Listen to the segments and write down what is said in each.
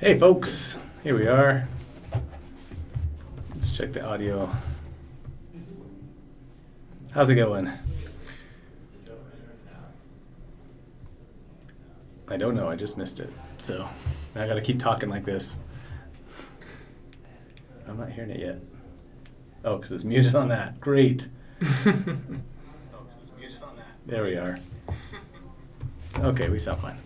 Hey folks, here we are. Let's check the audio. How's it going? I don't know, I just missed it. So I gotta keep talking like this. I'm not hearing it yet. Oh, because it's muted on that. Great. There we are. Okay, we sound fine.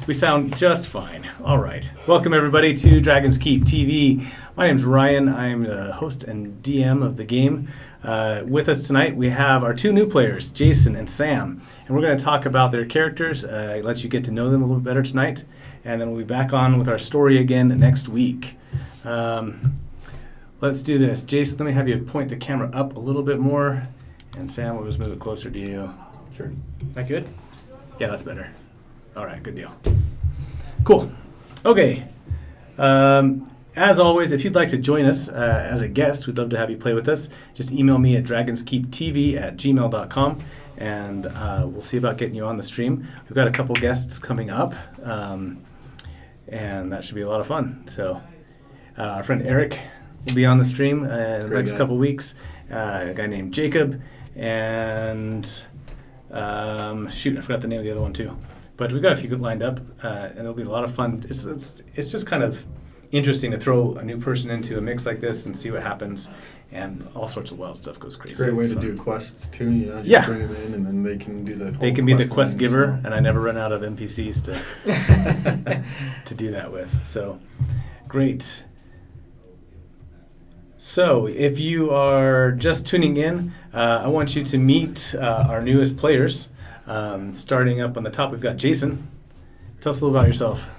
We sound just fine. All right. Welcome, everybody, to Dragon's Keep TV. My name's Ryan. I'm the host and DM of the game. With us tonight, we have our two new players, Jason and Sam. And we're going to talk about their characters, let you get to know them a little bit better tonight. And then we'll be back on with our story again next week. Let's do this. Jason, let me have you point the camera up a little bit more. And Sam, we'll just move it closer to you. Sure. That good? Yeah, that's better. All right, good deal. Cool. Okay. As always, if you'd like to join us as a guest, we'd love to have you play with us. Just email me at dragonskeeptv@gmail.com, and we'll see about getting you on the stream. We've got a couple guests coming up, and that should be a lot of fun. So our friend Eric will be on the stream in the next couple weeks. A guy named Jacob, and shoot, I forgot the name of the other one too. But we've got a few good lined up, and it'll be a lot of fun. It's just kind of interesting to throw a new person into a mix like this and see what happens, and all sorts of wild stuff goes crazy. Great way to do quests too, you know. Yeah. Bring them in, and then they can do the. They can be the quest giver, and I never run out of NPCs to do that with. So, great. So, if you are just tuning in, I want you to meet our newest players. Starting up on the top, we've got Jason. Tell us a little about yourself.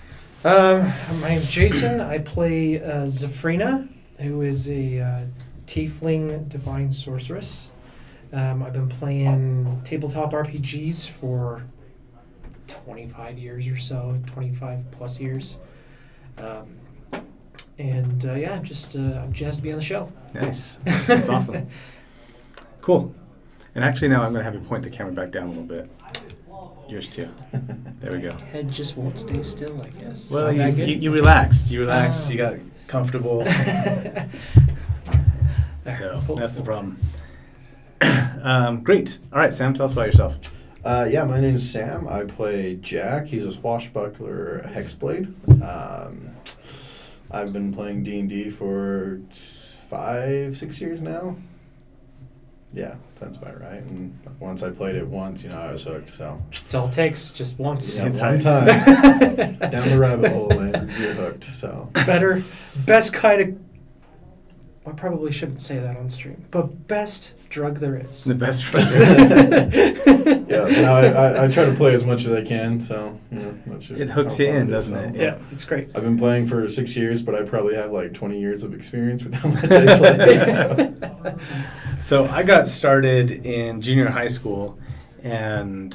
My name's Jason. I play Zafrina, who is a tiefling divine sorceress. I've been playing tabletop RPGs for 25 years or so, 25 plus years. I'm jazzed to be on the show. Nice. That's awesome. Cool. And actually now I'm going to have you point the camera back down a little bit. Yours too. There we go. Head just won't stay still, I guess. Well, you relaxed. You relaxed. You got comfortable. So that's the problem. Great. All right, Sam, tell us about yourself. My name is Sam. I play Jack. He's a swashbuckler hexblade. I've been playing D&D for 5-6 years now. Yeah, sounds about right. And once I played it once, I was hooked. So it's all it takes, just once. Yeah, one time down the rabbit hole, and you're hooked. So best kind of. I probably shouldn't say that on stream, but best drug there is. The best drug there is. Yeah, I try to play as much as I can. So that's just it hooks you in, doesn't it? Yeah, it's great. I've been playing for 6 years, but I probably have like 20 years of experience with how much I play. So I got started in junior high school, and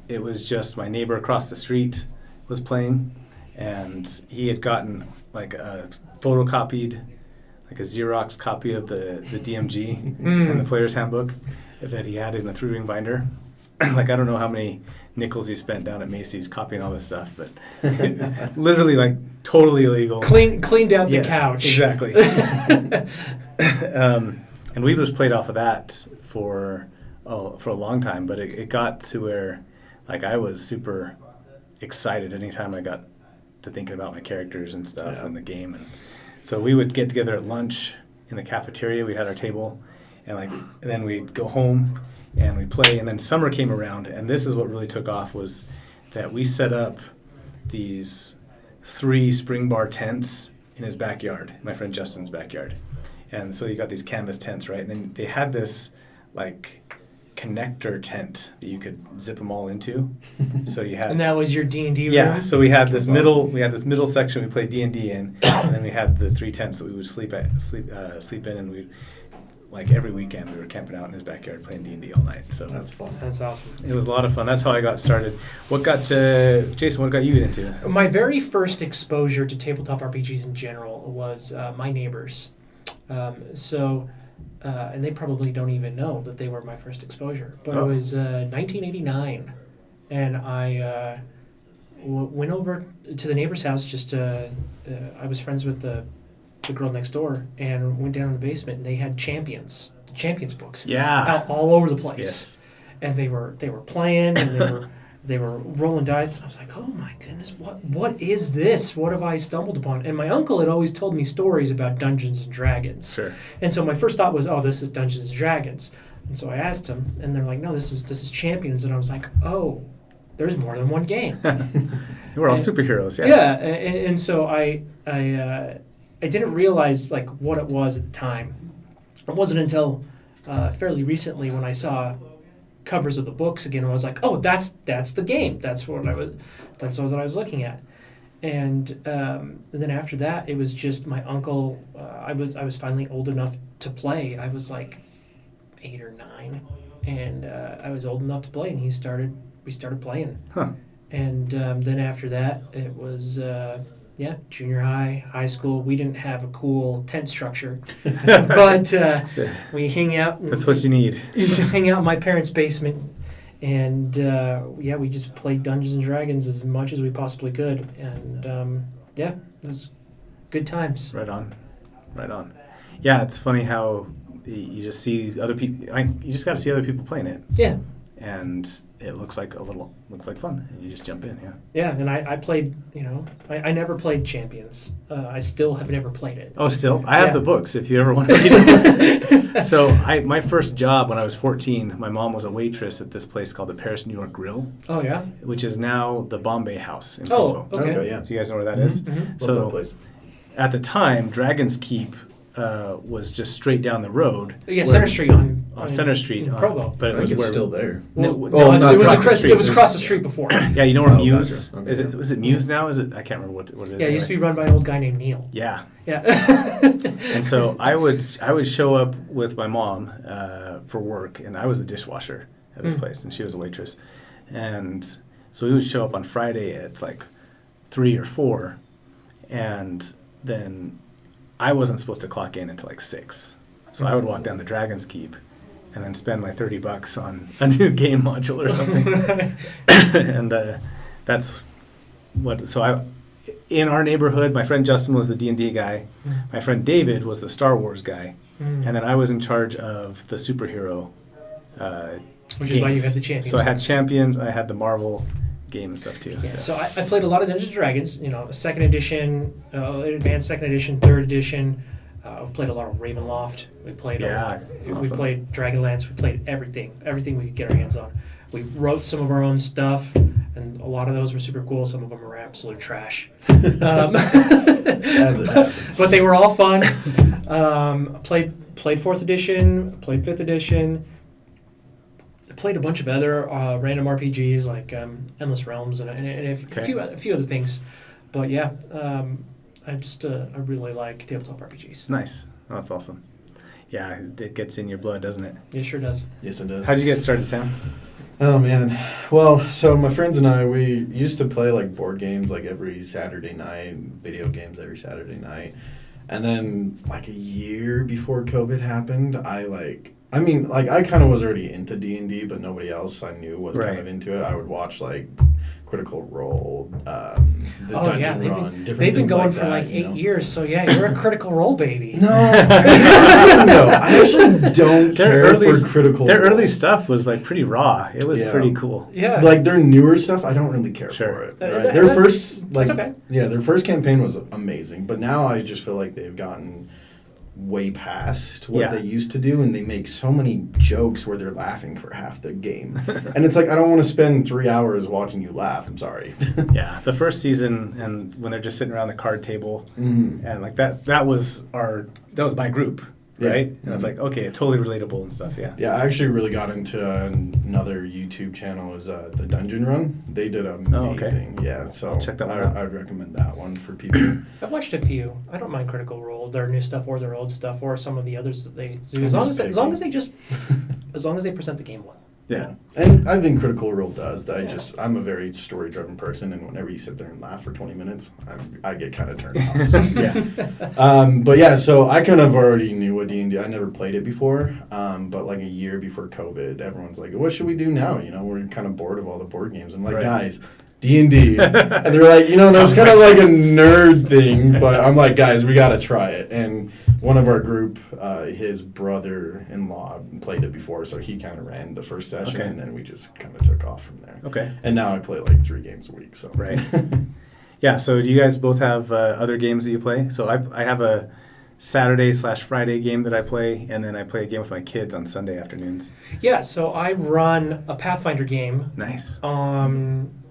it was just my neighbor across the street was playing, and he had gotten like a photocopied, like a Xerox copy of the DMG and the player's handbook that he had in a 3-ring binder. Like, I don't know how many nickels he spent down at Macy's copying all this stuff, but literally like totally illegal. Cleaned out the couch. Exactly. And we just played off of that for a long time, but it got to where like I was super excited anytime I got to thinking about my characters and stuff and the game. And so we would get together at lunch in the cafeteria. We had our table, and then we'd go home and we'd play. And then summer came around, and this is what really took off, was that we set up these 3 spring bar tents in his backyard, my friend Justin's backyard. And so you got these canvas tents, right? And then they had this like connector tent that you could zip them all into. So you had, and that was your D&D room? Yeah. So we had this middle section we played D&D in, and then we had the 3 tents that we would sleep in, and we like every weekend we were camping out in his backyard playing D&D all night. So that's fun. That's awesome. It was a lot of fun. That's how I got started. Jason, what got you into? My very first exposure to tabletop RPGs in general was my neighbors. And they probably don't even know that they were my first exposure. But it was 1989, and I went over to the neighbor's house. I was friends with the girl next door, and went down in the basement, and they had Champions books out all over the place. Yes. And they were playing, and they were rolling dice, and I was like, oh my goodness, what is this? What have I stumbled upon? And my uncle had always told me stories about Dungeons and Dragons. Sure. And so my first thought was, oh, this is Dungeons and Dragons. And so I asked him, and they're like, no, this is Champions. And I was like, oh, there's more than one game. We're all superheroes. Yeah. Yeah, and so I didn't realize like what it was at the time. It wasn't until fairly recently when I saw covers of the books again, and I was like, oh, that's the game. That's what I was looking at. And then after that, it was just my uncle. I was finally old enough to play. I was like 8 or 9, and I was old enough to play, and we started playing. Huh. And then after that, it was junior high school. We didn't have a cool tent structure, but we hang out. That's what you need. Hang out in my parents' basement, and we just played Dungeons and Dragons as much as we possibly could, and it was good times. Right on. Yeah, it's funny how you just see other people. You just got to see other people playing it. Yeah. And it looks like fun, and you just jump in, yeah. Yeah, and I played, I never played Champions. I still have never played it. Oh, still? I have the books if you ever want to read them. So my first job when I was 14, my mom was a waitress at this place called the Paris New York Grill. Oh, yeah? Which is now the Bombay House in Provo. Oh, okay. Yeah. So you guys know where that is? Mm-hmm. So Love that place. at the time, Dragon's Keep was just straight down the road. Yeah, Center Street on Center Street. in Provo. But I think it's still there. Well, No, it was across the street. It was across the street before. Yeah, you know where Oh, Muse gotcha. Okay. is it Muse now? Is it? I can't remember what it is. Yeah, it used to be run by an old guy named Neil. Yeah. Yeah. And so I would show up with my mom for work, and I was the dishwasher at this place, and she was a waitress. And so we would show up on Friday at like 3 or 4, and then I wasn't supposed to clock in until like 6. So I would walk down to Dragon's Keep and then spend my $30 on a new game module or something. And that's what. So in our neighborhood, my friend Justin was the D&D guy. My friend David was the Star Wars guy, and then I was in charge of the superhero. Which games. is why you had the Champions. So I had Champions. I had the Marvel game and stuff too. Yeah, so I played a lot of Dungeons and Dragons. Second edition, advanced second edition, third edition. We played a lot of Ravenloft. We played awesome. We played Dragonlance. We played everything we could get our hands on. We wrote some of our own stuff, and a lot of those were super cool. Some of them were absolute trash. As it happens. But they were all fun. Played fourth edition, played fifth edition. Played a bunch of other random RPGs like Endless Realms and a few other things. But yeah, I really like tabletop RPGs. Nice. Oh, that's awesome. Yeah, it gets in your blood, doesn't it? It sure does. Yes, it does. How'd you get started, Sam? Oh, man. Well, so my friends and I, we used to play, like, board games, like, every Saturday night, video games every Saturday night. And then, like, a year before COVID happened, I kind of was already into D&D, but nobody else I knew was kind of into it. I would watch, like, Critical Role, the Dungeon Run, different things like that. They've been going for, like, 8 years, so yeah, you're a Critical Role baby. No, I actually don't care for Critical Role. Their early stuff was, like, pretty raw. It was pretty cool. Yeah. Like, their newer stuff, I don't really care for it. Right? Their first, like, their first campaign was amazing, but now I just feel like they've gotten way past what they used to do, and they make so many jokes where they're laughing for half the game. And it's like, I don't want to spend 3 hours watching you laugh. I'm sorry. Yeah, the first season, and when they're just sitting around the card table, and like that was my group, right? And I was like, okay, totally relatable and stuff. Yeah, I actually really got into another YouTube channel, is the Dungeon Run. They did amazing. Yeah, so I'll check that one out. I would recommend that one for people. I've watched a few. I don't mind Critical Role, their new stuff or their old stuff or some of the others that they do, as long as they present the game well. Yeah. And I think Critical Role does. I'm a very story-driven person, and whenever you sit there and laugh for 20 minutes, I get kind of turned off. So, but yeah, so I kind of already knew what D&D. I never played it before, but like a year before COVID, everyone's like, what should we do now? We're kind of bored of all the board games. I'm like, guys, D&D. And they're like, that's kind of like a nerd thing, but I'm like, guys, we got to try it. And one of our group, his brother-in-law played it before, so he kind of ran the first session, and then we just kind of took off from there. Okay. And now I play like 3 games a week. So Right. Yeah, so do you guys both have other games that you play? So I have a Saturday/Friday game that I play, and then I play a game with my kids on Sunday afternoons. Yeah, so I run a Pathfinder game Nice.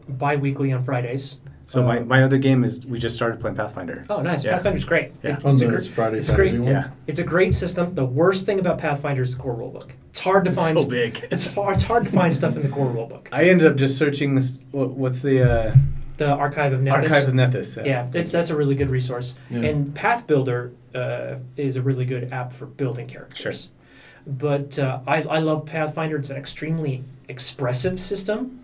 bi-weekly on Fridays. So my other game is we just started playing Pathfinder. Oh, nice. Yeah. Pathfinder's great. Yeah. on this Friday, it's Saturday great. one? Yeah. It's a great system. The worst thing about Pathfinder is the core rulebook. It's hard to It's find. so big. It's hard to find stuff in the core rulebook. I ended up just searching this. What's the The Archive of Nethys. Archive of Nethys? Yeah, that's a really good resource. Yeah. And Path Builder is a really good app for building characters. Sure. But I love Pathfinder. It's an extremely expressive system.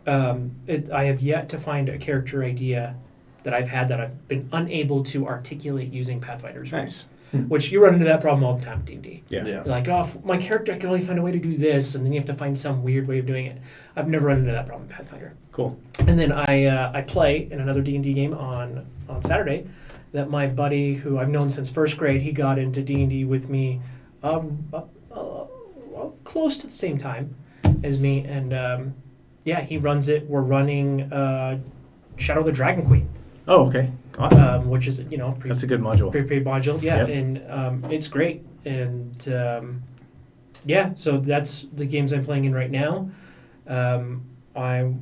I have yet to find a character idea that I've been unable to articulate using Pathfinder's rules. Nice. Which you run into that problem all the time with D&D. Yeah. You're like, my character, I can only find a way to do this, and then you have to find some weird way of doing it. I've never run into that problem in Pathfinder. Cool. And then I play in another D&D game on Saturday that my buddy, who I've known since first grade, he got into D&D with me close to the same time as me. And he runs it. We're running Shadow of the Dragon Queen. Oh, okay. Awesome. Which is, That's a good module. pretty module. Yeah, Yep. and it's great. And so that's the games I'm playing in right now. I've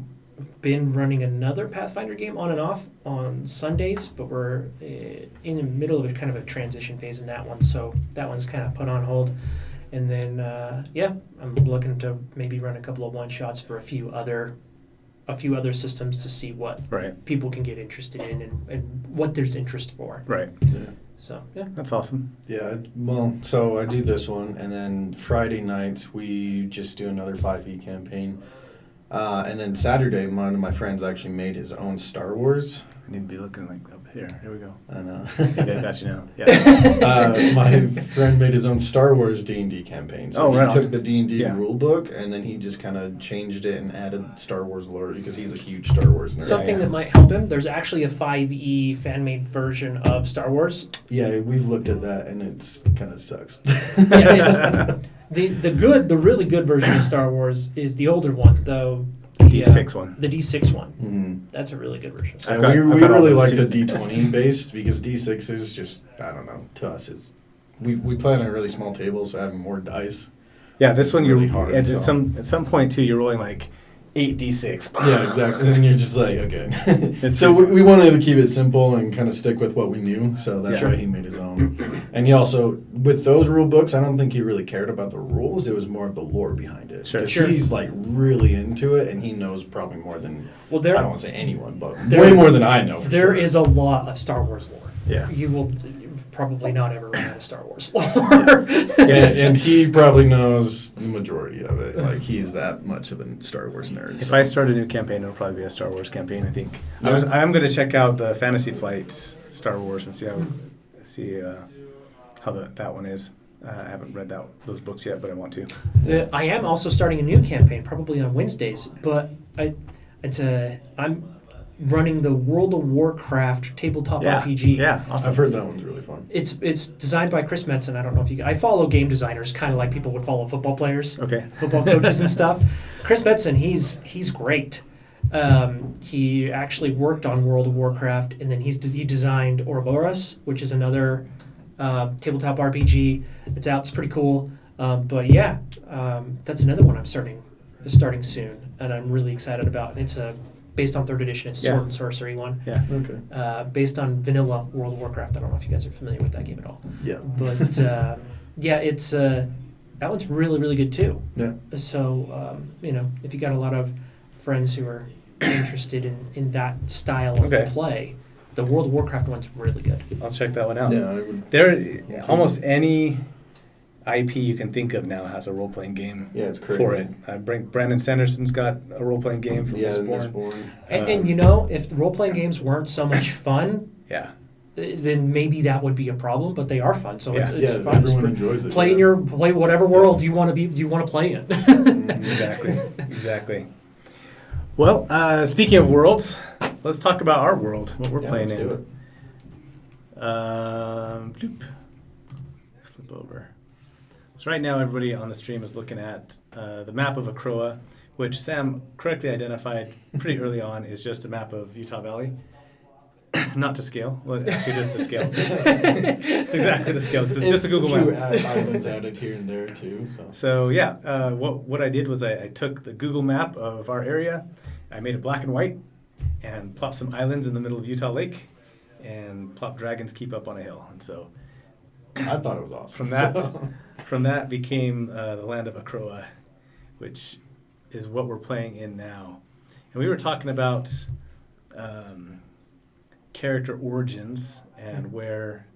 been running another Pathfinder game on and off on Sundays, but we're in the middle of kind of a transition phase in that one, so that one's kind of put on hold. And then I'm looking to maybe run a couple of one-shots for a few other systems to see what Right. people can get interested in and what there's interest for. Right. Yeah. So yeah. That's awesome. Yeah, well, so I do this one, and then Friday nights we just do another 5e campaign. And then Saturday, one of my friends actually made his own Star Wars. I need to be looking like up here. Here we go. I know. Yeah, I got you now. Yeah. My friend made his own Star Wars D&D campaign. So he right took on. the D&D Yeah. rule book, and then he just kind of changed it and added Star Wars lore because he's a huge Star Wars nerd. Something that might help him. There's actually a 5e fan-made version of Star Wars. Yeah, we've looked at that, and it kind of sucks. Yeah, the really good version of Star Wars is the older one, though. D6 one. The D6 one. Mm-hmm. That's a really good version. I've got we all really those like too. the D20 based because D6 is just, I don't know, to us it's we play on a really small table, so having more dice. Yeah, this one Really you're hard, at so. some point too. You're rolling like 8d6. Yeah, exactly. And then you're just like, okay. It's So super- we wanted to keep it simple and kind of stick with what we knew. So that's Yeah. why he made his own. And he also, with those rule books, I don't think he really cared about the rules. It was more of the lore behind it. Sure. 'Cause Sure. he's like really into it, and he knows probably more than, Well, I don't want to say anyone, but there- way more than I know for There sure. is a lot of Star Wars lore. Yeah. You will probably not ever run out of Star Wars lore. And he probably knows the majority of it. Like, he's that much of a Star Wars nerd. If so. I start a new campaign, it'll probably be a Star Wars campaign. I think. Yeah. I'm going to check out the Fantasy Flights Star Wars and see how that one is. I haven't read those books yet, but I want to. I am also starting a new campaign, probably on Wednesdays, but I'm running the World of Warcraft tabletop RPG. Yeah, awesome. I've heard that one's really fun. It's designed by Chris Metzen. I don't know if I follow game designers, kind of like people would follow football players, Okay. football coaches and stuff. Chris Metzen, he's great. He actually worked on World of Warcraft, and then he designed Ouroboros, which is another tabletop RPG. It's out. It's pretty cool. But yeah, that's another one I'm starting soon, and I'm really excited about. And it's based on 3rd edition. It's a sword and sorcery one. Yeah. Okay. Based on vanilla World of Warcraft. I don't know if you guys are familiar with that game at all. Yeah. But yeah, it's that one's really, really good too. Yeah. So if you got a lot of friends who are interested in that style of Okay. play, the World of Warcraft one's really good. I'll check that one out. Yeah, I would. There, almost any IP you can think of now has a role-playing game Yeah, it's crazy. for it. Brandon Sanderson's got a role-playing game from Yeah, Mistborn. Mistborn. And if the role-playing games weren't so much fun, Yeah. then maybe that would be a problem, but they are fun. So Yeah. it's Yeah, fun. everyone enjoys it. Play yeah. play whatever world you want to play in. Exactly. Exactly. Well, speaking of worlds, let's talk about our world, what we're playing let's in. do it. Bloop. Flip over. So right now, everybody on the stream is looking at the map of Acroa, which Sam correctly identified pretty early on is just a map of Utah Valley. Not to scale. Well, actually, just to scale. It's exactly to scale. It's just a Google few map. islands added here and there too. So yeah, what I did was I took the Google map of our area, I made it black and white, and plopped some islands in the middle of Utah Lake, and plopped Dragon's Keep up on a hill. And so I thought it was awesome. from that became the land of Acroa, which is what we're playing in now. And we were talking about character origins and where,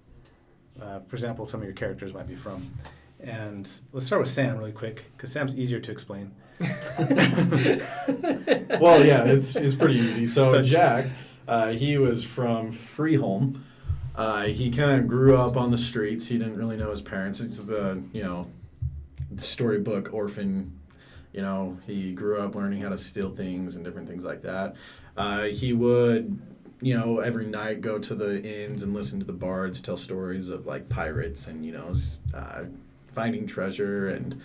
for example, some of your characters might be from. And let's start with Sam really quick, because Sam's easier to explain. Well, yeah, it's pretty easy. So Jack, he was from Freeholm. He kind of grew up on the streets. He didn't really know his parents. It's the storybook orphan. He grew up learning how to steal things and different things like that. He would, every night go to the inns and listen to the bards tell stories of like pirates and finding treasure, and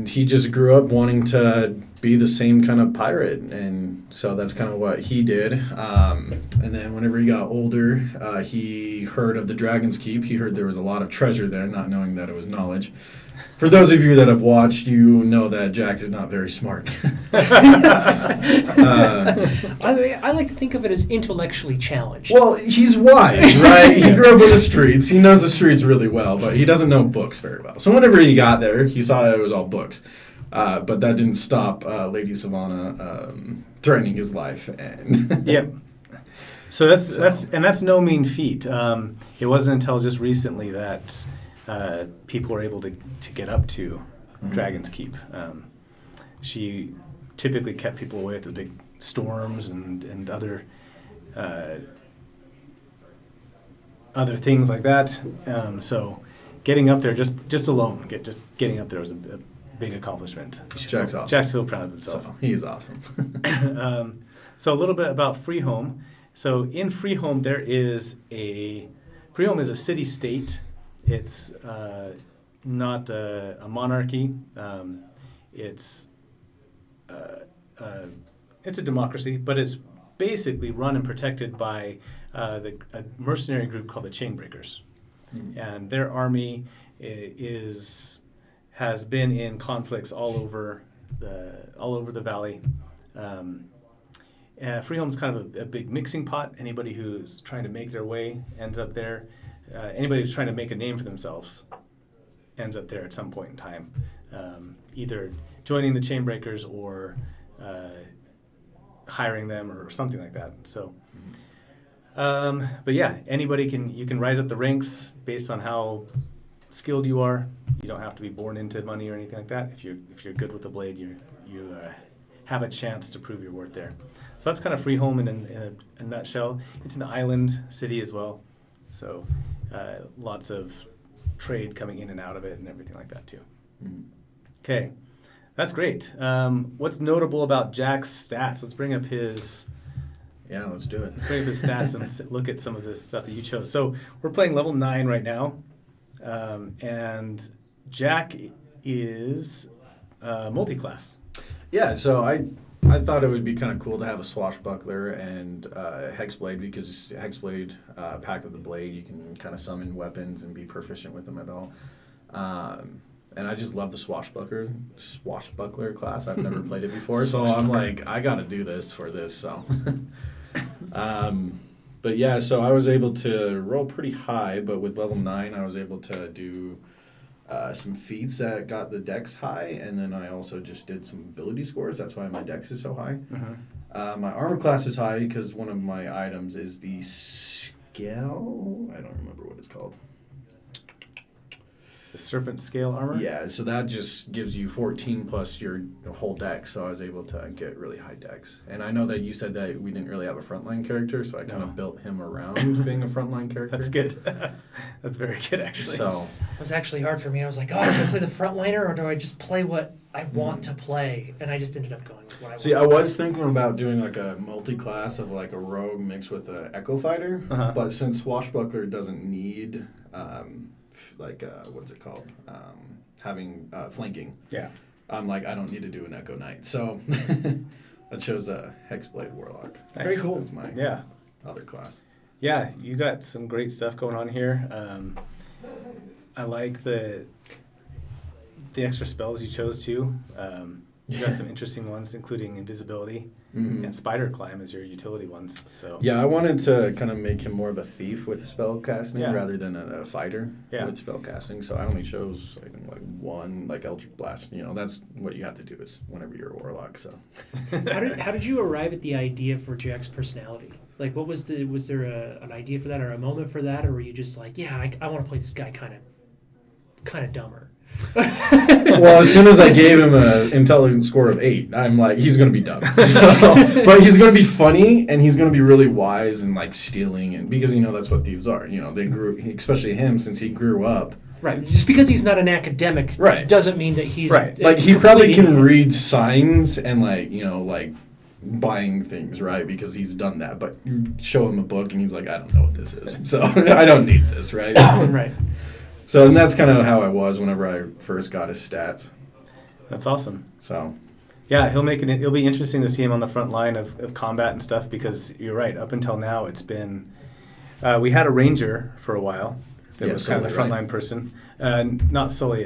he just grew up wanting to be the same kind of pirate, and so that's kind of what he did. And then whenever he got older, he heard of the Dragon's Keep. He heard there was a lot of treasure there, not knowing that it was knowledge. For those of you that have watched, you know that Jack is not very smart. I like to think of it as intellectually challenged. Well, he's wise, right? He grew up in the streets. He knows the streets really well, but he doesn't know books very well. So whenever he got there, he saw it was all books. But that didn't stop Lady Savannah threatening his life. And yep. So that's no mean feat. It wasn't until just recently that people were able to get up to Dragon's Keep. She typically kept people away at the big storms and other things like that. So getting up there just alone, getting up there was a big accomplishment. Jack's awesome. Jack's feel proud of himself. So, he is awesome. So a little bit about Freeholm. So in Freeholm Freeholm is a city-state. It's not a monarchy. It's a democracy, but it's basically run and protected by a mercenary group called the Chainbreakers, and their army has been in conflicts all over the valley. Freeholm's kind of a big mixing pot. Anybody who's trying to make their way ends up there. Anybody who's trying to make a name for themselves ends up there at some point in time, either joining the Chainbreakers or hiring them or something like that. So, but yeah, you can rise up the ranks based on how skilled you are. You don't have to be born into money or anything like that. If you're good with the blade, you have a chance to prove your worth there. So that's kind of Freeholm in a nutshell. It's an island city as well, so lots of trade coming in and out of it and everything like that too. Okay, that's great. What's notable about Jack's stats? Let's bring up his. Yeah, let's do it. Let's bring up his stats and look at some of this stuff that you chose. So we're playing level 9 right now, and Jack is multi-class. Yeah, so I thought it would be kind of cool to have a swashbuckler and hexblade, because hexblade, pack of the blade, you can kind of summon weapons and be proficient with them at all. And I just love the swashbuckler class. I've never played it before, so I'm like, I got to do this for this. So, but yeah, so I was able to roll pretty high, but with level 9, I was able to do some feats that got the dex high, and then I also just did some ability scores. That's why my dex is so high. My armor class is high because one of my items is the scale. I don't remember what it's called. The serpent scale armor? Yeah, so that just gives you 14 plus your whole dex, so I was able to get really high dex. And I know that you said that we didn't really have a frontline character, so I kind of built him around being a frontline character. That's good. That's very good, actually. So It was actually hard for me. I was like, do I play the frontliner or do I just play what I want to play, and I just ended up going with what I See, I wanted. was thinking about doing like a multi-class of like a rogue mixed with a echo fighter, but since swashbuckler doesn't need what's it called, having flanking. Yeah. I'm like, I don't need to do an echo knight, so I chose a hexblade warlock. Nice. Very cool. That's my other class. Yeah, you got some great stuff going on here. I like the extra spells you chose too. You got some interesting ones, including invisibility and spider climb as your utility ones. So yeah, I wanted to kind of make him more of a thief with spell casting rather than a fighter with spell casting. So I only chose I think like one like Eldritch Blast. You know, that's what you have to do is whenever you're a warlock. So How did you arrive at the idea for Jack's personality? Like, what was there an idea for that or a moment for that, or were you just like, yeah, I want to play this guy kind of dumber? Well, as soon as I gave him an intelligence score of 8, I'm like, he's going to be dumb. So, but he's going to be funny, and he's going to be really wise and, like, stealing. And because, that's what thieves are. They grew, especially him, since he grew up. Right. Just because he's not an academic doesn't mean that he's... Right. Like, he probably can read signs and, like, buying things, right? Because he's done that. But you show him a book, and he's like, I don't know what this is. So I don't need this, right? Right. So, and that's kind of how I was whenever I first got his stats. that's awesome. So, Yeah, it'll be interesting to see him on the front line of combat and stuff because you're right. Up until now, it's been we had a ranger for a while that was kind of the front line person. Not Sully.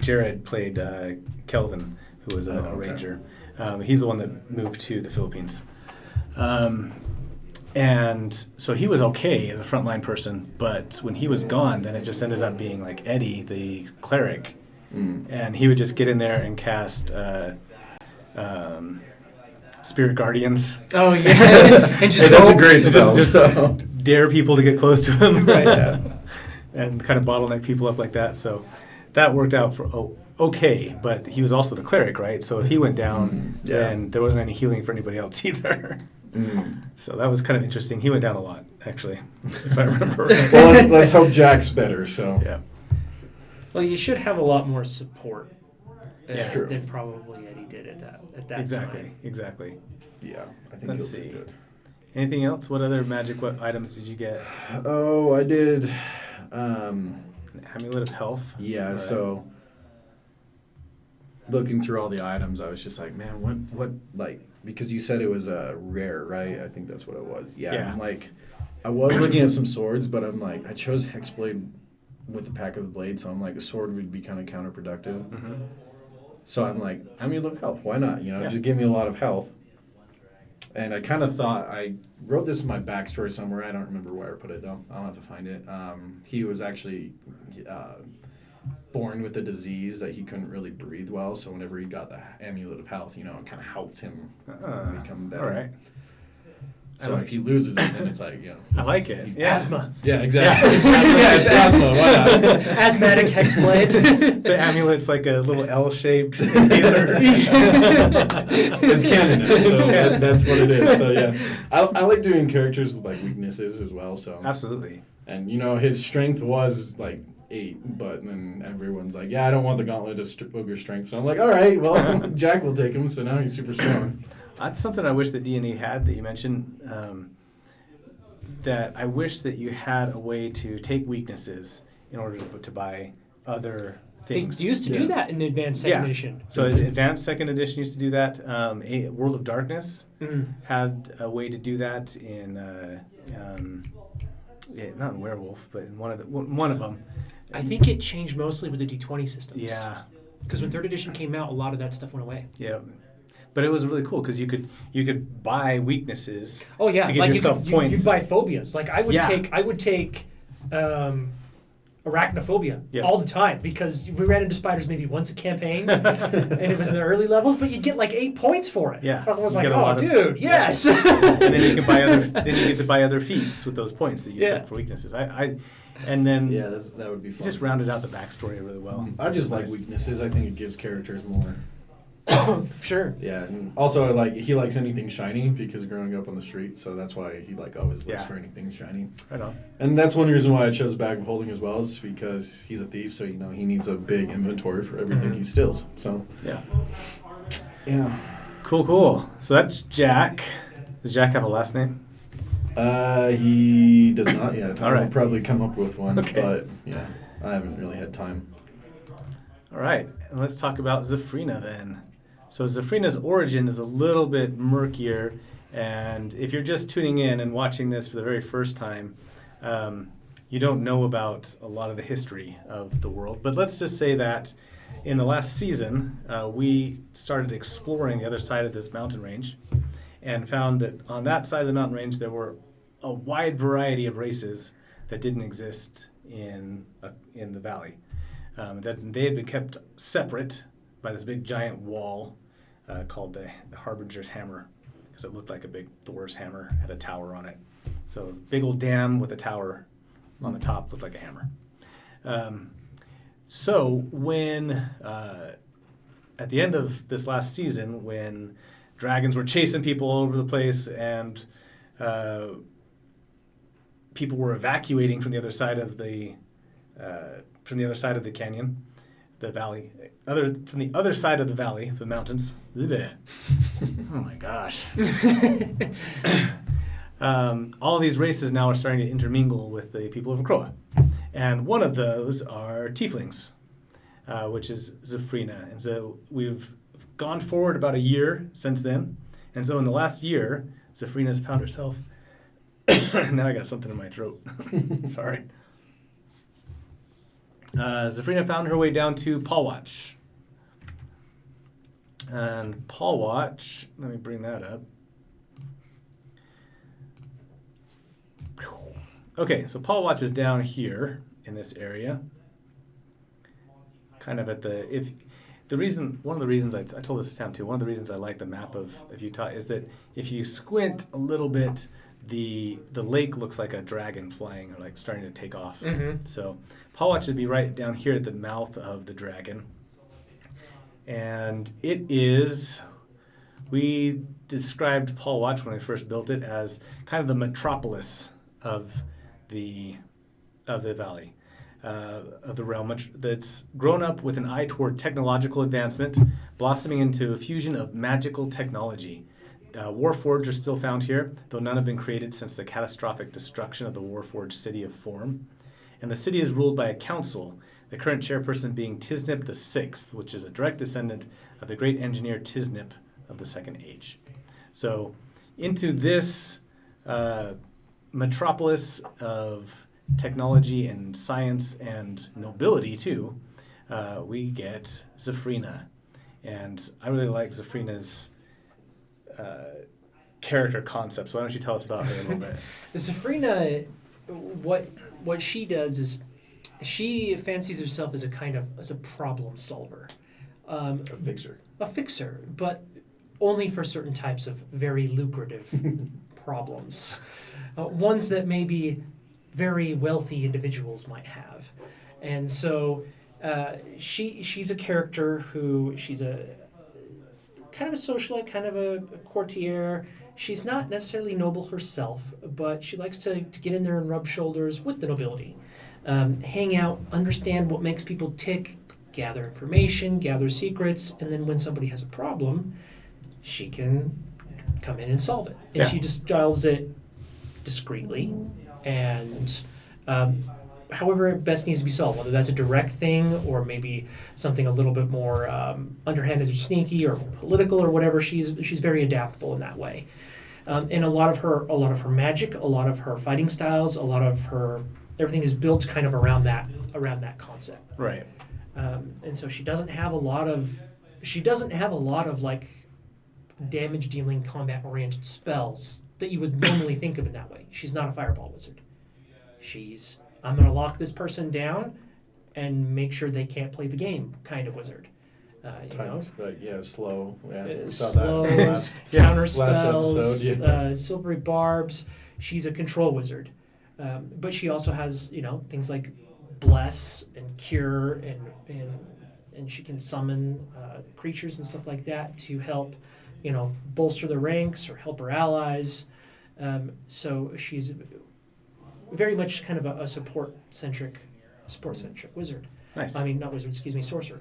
Jared played Kelvin, who was a ranger. He's the one that moved to the Philippines. And so he was okay as a frontline person, but when he was gone, then it just ended up being like Eddie, the cleric, and he would just get in there and cast Spirit Guardians. Oh yeah, and just that's a great spell. Just dare people to get close to him, Right. and kind of bottleneck people up like that. So that worked out for okay, but he was also the cleric, right? So if he went down, then there wasn't any healing for anybody else either. So that was kind of interesting. He went down a lot, actually, if I remember right. Well, let's hope Jack's better. So Yeah. Well, you should have a lot more support It's true. than probably Eddie did at that time. Exactly. yeah, I think Let's he'll see. do good. Anything else? What other magic items did you get? Oh, I did. Amulet of Health. Yeah, Right. so looking through all the items, I was just like, man, what like, because you said it was rare, right? I think that's what it was. Yeah. I'm like, I was looking at some swords, but I'm like, I chose Hexblade with the Pack of the Blade, so I'm like, a sword would be kind of counterproductive. So I'm like, Amulet of Health, why not? Just give me a lot of health. And I kind of thought, I wrote this in my backstory somewhere. I don't remember where I put it, though. I'll have to find it. He was actually born with a disease that he couldn't really breathe well. So whenever he got the Amulet of Health, it kind of helped him become better. All right. So if he loses it, then it's like, I like it. Yeah. Asthma. Yeah, exactly. It's asthma. Why not? Asthmatic Hexblade. The amulet's like a little L-shaped healer. It's canon, so that's what it is. So yeah, I like doing characters with like weaknesses as well. So Absolutely. and his strength was like 8, but then everyone's like, yeah, I don't want the gauntlet of ogre strength. So I'm like, all right, well, Jack will take him. So now he's super strong. That's something I wish that D&D had that you mentioned. That I wish that you had a way to take weaknesses in order to buy other They things. used to do that in Advanced Second Edition. So Advanced Second Edition used to do that. World of Darkness had a way to do that in not in Werewolf, but in one of them. I think it changed mostly with the D20 systems. Yeah. Because when 3rd edition came out, a lot of that stuff went away. Yeah. But it was really cool because you could buy weaknesses. Oh yeah, to give like yourself you points. you buy phobias. Like I would take arachnophobia all the time because we ran into spiders maybe once a campaign, and it was in the early levels, but you get like 8 points for it. Yeah, I was you like, get a lot of- dude, yes. And then you can buy then you get to buy other feats with those points that you took for weaknesses. And then that would be fun. just rounded out the backstory really well. I just like Nice. weaknesses. I think it gives characters more Sure. Yeah, and also like he likes anything shiny because growing up on the street, so that's why he like always looks Yeah. for anything shiny. Right on. And that's one reason why I chose bag of holding as well, is because he's a thief, so he needs a big inventory for everything he steals. So Yeah. yeah. Cool. So that's Jack. Does Jack have a last name? He does not yet. All I right. will probably come up with one, Okay. but yeah, I haven't really had time. All right, and let's talk about Zafrina then. So Zafrina's origin is a little bit murkier, and if you're just tuning in and watching this for the very first time, you don't know about a lot of the history of the world. But let's just say that in the last season, we started exploring the other side of this mountain range and found that on that side of the mountain range there were a wide variety of races that didn't exist in the valley. That they had been kept separate by this big giant wall called the Harbinger's Hammer, because it looked like a big Thor's hammer, had a tower on it. So big old dam with a tower on the top, looked like a hammer. So when, at the end of this last season, when dragons were chasing people all over the place and people were evacuating from the other side of the canyon, the valley, from the other side of the valley, the mountains. Oh my gosh. All these races now are starting to intermingle with the people of Acroa. And one of those are tieflings, which is Zafrina. And so we've gone forward about a year since then. And so in the last year, Zafrina's found herself... now I got something in my throat. Sorry. Zafrina found her way down to Paulwatch. And Paulwatch, let me bring that up. Okay, so Paulwatch is down here in this area. Kind of at one of the reasons I told this to Sam too, one of the reasons I like the map of Utah is that if you squint a little bit, the lake looks like a dragon flying or like starting to take off. Mm-hmm. So Paulwatch would be right down here at the mouth of the dragon. And it is, we described Paulwatch when we first built it as kind of the metropolis of the valley, of the realm, that's grown up with an eye toward technological advancement, blossoming into a fusion of magical technology. Warforged are still found here, though none have been created since the catastrophic destruction of the Warforged city of Form. And the city is ruled by a council, the current chairperson being Tiznip VI, which is a direct descendant of the great engineer Tiznip of the Second Age. So into this metropolis of technology and science and nobility too, we get Zafrina. And I really like Zafrina's character concept. So why don't you tell us about her a little bit? Zafrina, what she does is she fancies herself as a problem solver. A fixer. But only for certain types of very lucrative problems. Ones that maybe very wealthy individuals might have. And so she's a character who, she's a kind of a socialite, kind of a courtier. She's not necessarily noble herself, but she likes to get in there and rub shoulders with the nobility. Hang out, understand what makes people tick, gather information, gather secrets, and then when somebody has a problem, she can come in and solve it. And she just solves it discreetly and however it best needs to be solved, whether that's a direct thing or maybe something a little bit more underhanded or sneaky or political or whatever. She's very adaptable in that way. And a lot of her magic, a lot of her fighting styles, a lot of her everything is built kind of around that concept. Right. And so she doesn't have a lot of like damage dealing combat oriented spells that you would normally think of in that way. She's not a fireball wizard. I'm going to lock this person down and make sure they can't play the game kind of wizard. Slow. Yeah, we saw slow, that in the last counter spells, episode, silvery barbs. She's a control wizard. But she also has, things like bless and cure and she can summon creatures and stuff like that to help, bolster the ranks or help her allies. So she's very much kind of a support-centric wizard. Nice. I mean, not wizard, excuse me, sorcerer.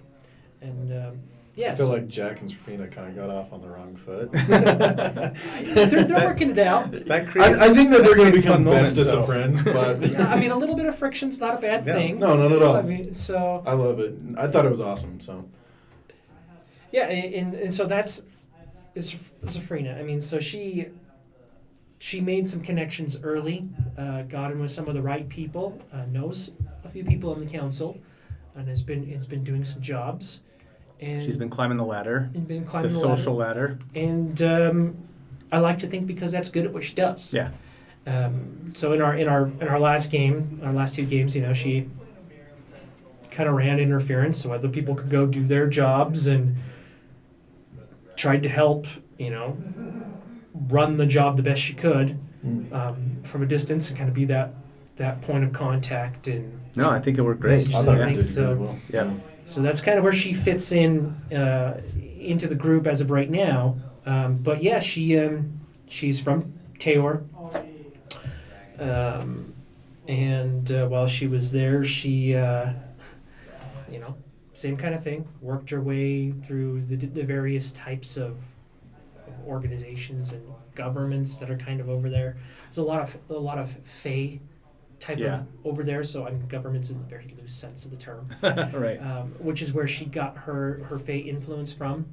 And yes. I feel like Jack and Safina kind of got off on the wrong foot. they're working it out. That creates, I think that they're going to become moments, bestest though. of friends, but Yeah, I mean, a little bit of friction's not a bad thing. No, not at all. I mean, so I love it. I thought it was awesome. So yeah, and so that's Zafrina. I mean, so she made some connections early, got in with some of the right people, knows a few people on the council, and has been doing some jobs. And she's been climbing the ladder, been climbing the the social ladder. And I like to think because that's good at what she does. Yeah. So in our last game, our last 2 games, she kind of ran interference so other people could go do their jobs and tried to help, run the job the best she could from a distance and kind of be that point of contact. And No, I think it worked great. Messages I thought and it did things, really so- well. Yeah. So that's kind of where she fits in into the group as of right now. But yeah, she's from Teor. And while she was there, she, same kind of thing, worked her way through the various types of organizations and governments that are kind of over there. There's a lot of Fae type Yeah. of over there, so government's in a very loose sense of the term. Right. Which is where she got her Fae influence from.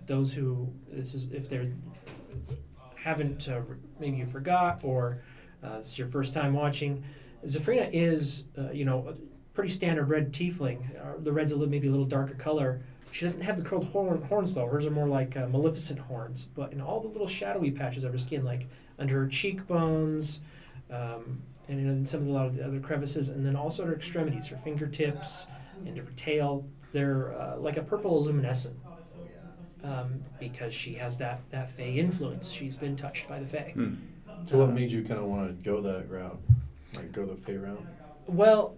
Those who if they're haven't maybe you forgot or it's your first time watching, Zafrina is a pretty standard red tiefling. The red's maybe a little darker color. She doesn't have the curled horns though. Hers are more like maleficent horns, but in all the little shadowy patches of her skin, like under her cheekbones. And in a lot of the other crevices, and then also her extremities, her fingertips, and her tail, they're like a purple luminescent because she has that Fae influence. She's been touched by the Fae. So what made you kind of want to go that route, like go the Fae route? Well,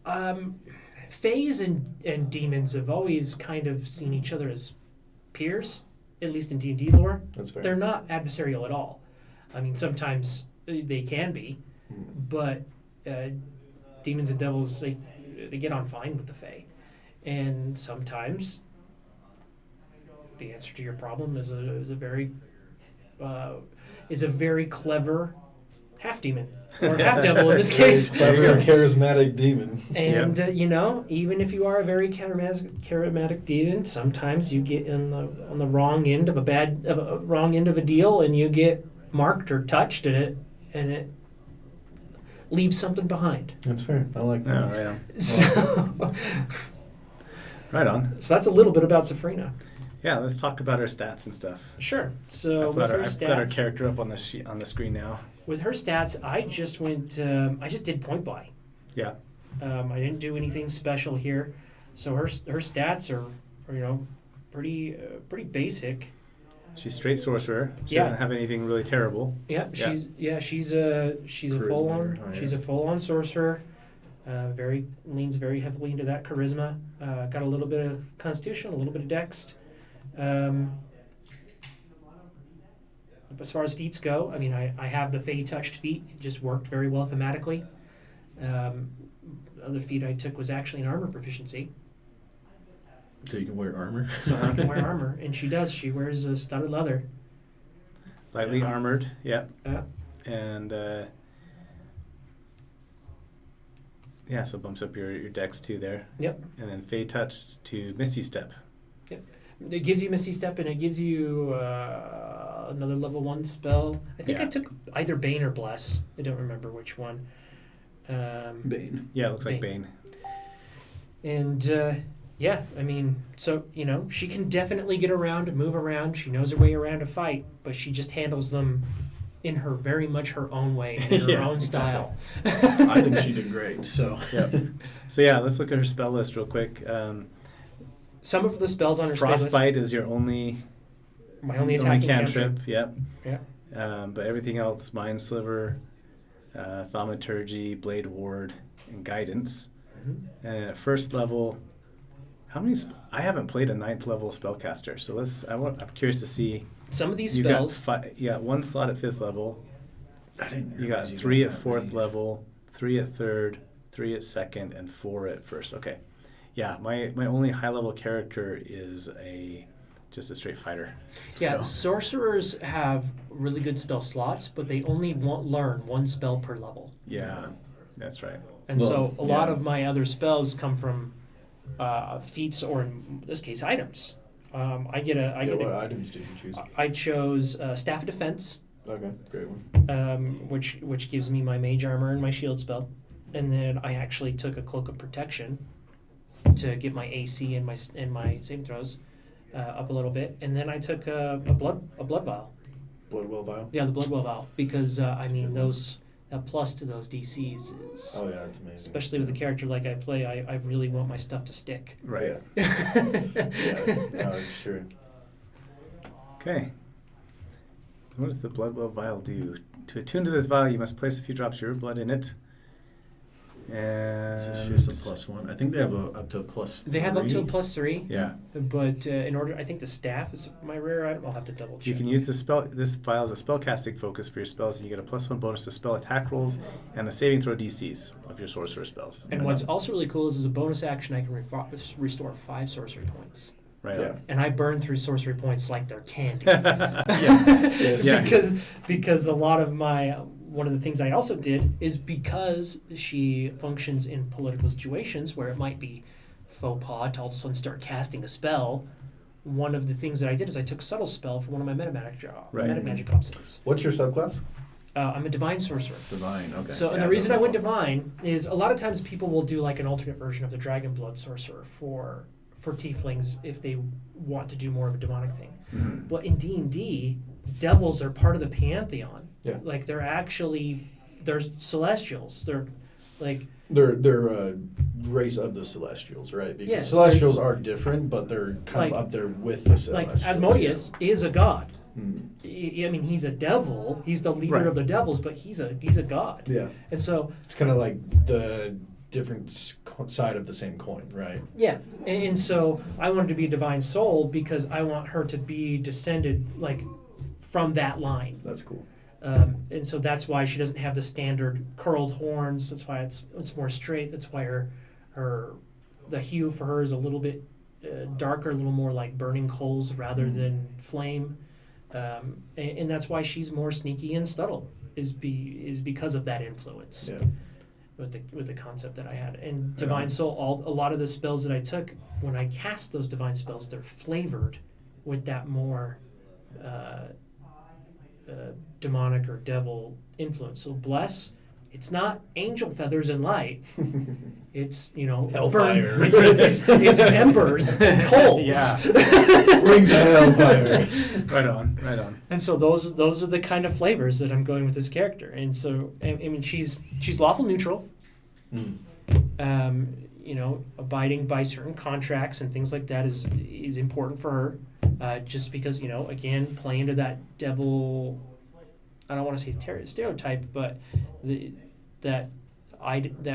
Faes and demons have always kind of seen each other as peers, at least in D&D lore. That's fair. They're not adversarial at all. I mean, sometimes they can be. But demons and devils, they get on fine with the Fae. And sometimes the answer to your problem is a very clever half demon or half devil in this case. Clever, charismatic demon. And even if you are a very charismatic demon, sometimes you get on the wrong end of a deal, and you get marked or touched, and it leaves something behind. That's fair. I like that. Oh, yeah. So, Right on. so that's a little bit about Zafrina. Yeah, let's talk about her stats and stuff. Sure. So I've with her got her stats, character up on the sheet on the screen now. I just did point buy. Yeah. I didn't do anything special here. So her stats are pretty basic. She's straight sorcerer. She Yeah. doesn't have anything really terrible. Yeah, Yeah. she's a full on Charisma, she's a full on sorcerer. Leans very heavily into that charisma. Got a little bit of constitution, a little bit of dex. As far as feats go, I mean, I have the Fae touched feat. It just worked very well thematically. Other feat I took was actually an armor proficiency. So you can wear armor? So I can wear armor, and she does. She wears studded leather. Lightly armored. Yeah. Yeah. And so bumps up your dex too there. Yep. And then Fey touched to Misty Step. It gives you Misty Step, and it gives you another level 1 spell. I think I Yeah. took either Bane or Bless. I don't remember which one. Bane. Yeah, it looks like Bane. And yeah, I mean, so she can definitely get around and move around. She knows her way around a fight, but she just handles them in her very much her own way, in her Yeah, own style. I think she did great. So So yeah, let's look at her spell list real quick. Some of the spells on her spell list, Frostbite is your only my only attacking cantrip. Yep. Yeah. But everything else, Mind Sliver, Thaumaturgy, Blade Ward, and Guidance. Mhm. And at first level, I haven't played a 9th level spellcaster, so I'm curious to see. Some of these You spells. got 1 slot at 5th level. I didn't. You got realize 3 at that 4th many. level, 3 at 3rd, 3 at 2nd, and 4 at 1st. Okay. Yeah, my only high level character is just a straight fighter. Yeah, So, sorcerers have really good spell slots, but they only learn 1 spell per level. yeah, that's right. And Well, so a lot yeah. of my other spells come from feats, or in this case, items. I What items did you choose? I chose Staff of Defense, Okay, great one. which gives me my mage armor and my shield spell, and then I actually took a Cloak of Protection to get my AC and my saving throws up a little bit, and then I took a blood vial. Bloodwell vial. Yeah, the Bloodwell vial, because I mean good one. that plus to those DCs is, Oh yeah, it's amazing. especially with a character like I play, I really want my stuff to stick. Right. Yeah, no, it's true. Okay. What does the Bloodwell vial do? To attune to this vial, you must place a few drops of your blood in it. And It's just a +1. I think they have up to a +3. They have up to a +3, yeah, but in order, I think the staff is my rare item. I'll have to double check. you can use this vial as a spellcasting focus for your spells, and you get a +1 bonus to spell attack rolls and the saving throw DCs of your sorcerer spells. And what's also really cool is, as a bonus action, I can restore 5 sorcery points. Right. Yeah. And I burn through sorcery points like they're candy. Yeah. Because a lot of one of the things I also did is, because she functions in political situations where it might be faux pas to all of a sudden start casting a spell. One of the things that I did is I took subtle spell for one of my metamagic options. What's your subclass? I'm a divine sorcerer. Divine. Okay. So, and Yeah, the reason I that'd went be fun. divine is, a lot of times people will do like an alternate version of the dragon blood sorcerer for tieflings if they want to do more of a demonic thing. Mhm. But in D&D, devils are part of the pantheon. Yeah. Like they're celestials. They're like, They're a race of the Celestials, right? Because Yeah. Celestials are different, but they're kind Like- of up there with the Celestials. like Asmodeus is a god. Mhm. I mean, he's a devil. He's the leader Right. of the devils, but he's a god. Yeah. And so, It's kind of like the different side of the same coin, right? yeah. And so I wanted to be a divine soul because I want her to be descended like from that line. That's cool. And so that's why she doesn't have the standard curled horns. That's why it's more straight. That's why the hue for her is a little bit darker, a little more like burning coals rather than flame. And that's why she's more sneaky and subtle, is because of that influence Yeah. with the concept that I had. And Divine Soul, a lot of the spells that I took, when I cast those divine spells, they're flavored with that more demonic or devil influence. So Bless, it's not angel feathers and light. It's, Hellfire. It's embers and coals. Yeah. Bring the hellfire. Right on. And so those are the kind of flavors that I'm going with this character. And so I mean, she's lawful neutral. Mm. Abiding by certain contracts and things like that is important for her. Just because, again, play into that devil, I don't want to say stereotype, but that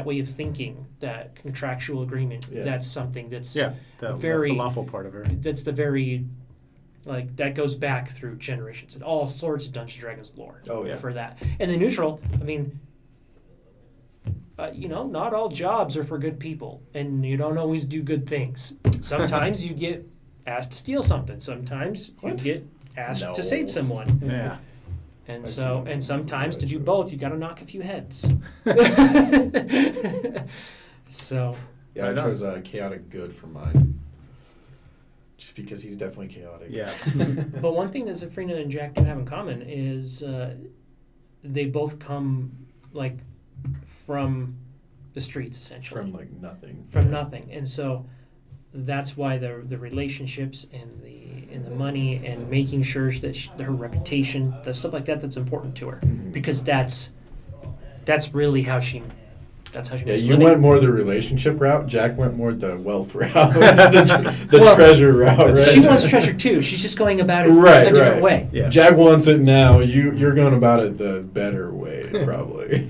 way of thinking, that contractual agreement, Yeah. that's something that's Yeah, that's very the lawful part of her. that's the very, like, that goes back through generations and all sorts of Dungeons & Dragons lore. Oh, yeah. For that. And the neutral, I mean, not all jobs are for good people, and you don't always do good things. Sometimes you get asked to steal something. Sometimes you What? get asked No. to save someone. Yeah. And That's so, true. and sometimes to do That's both, you got to knock a few heads. So, Yeah, Right I on. chose chaotic good for mine. Just because he's definitely chaotic. Yeah. but one thing that Zafrina and Jack do have in common is they both come like from the streets, essentially. From like nothing. From Yeah. nothing. And so that's why the relationships and the money and making sure that her reputation, the stuff like that, that's important to her, Mhm. because that's really how she Yeah, makes you money. went more the relationship route. Jack went more the wealth route, the treasure route. Right? She wants treasure too. She's just going about it Right, a different right. way. Yeah. Jack wants it now. You're going about it the better way, probably.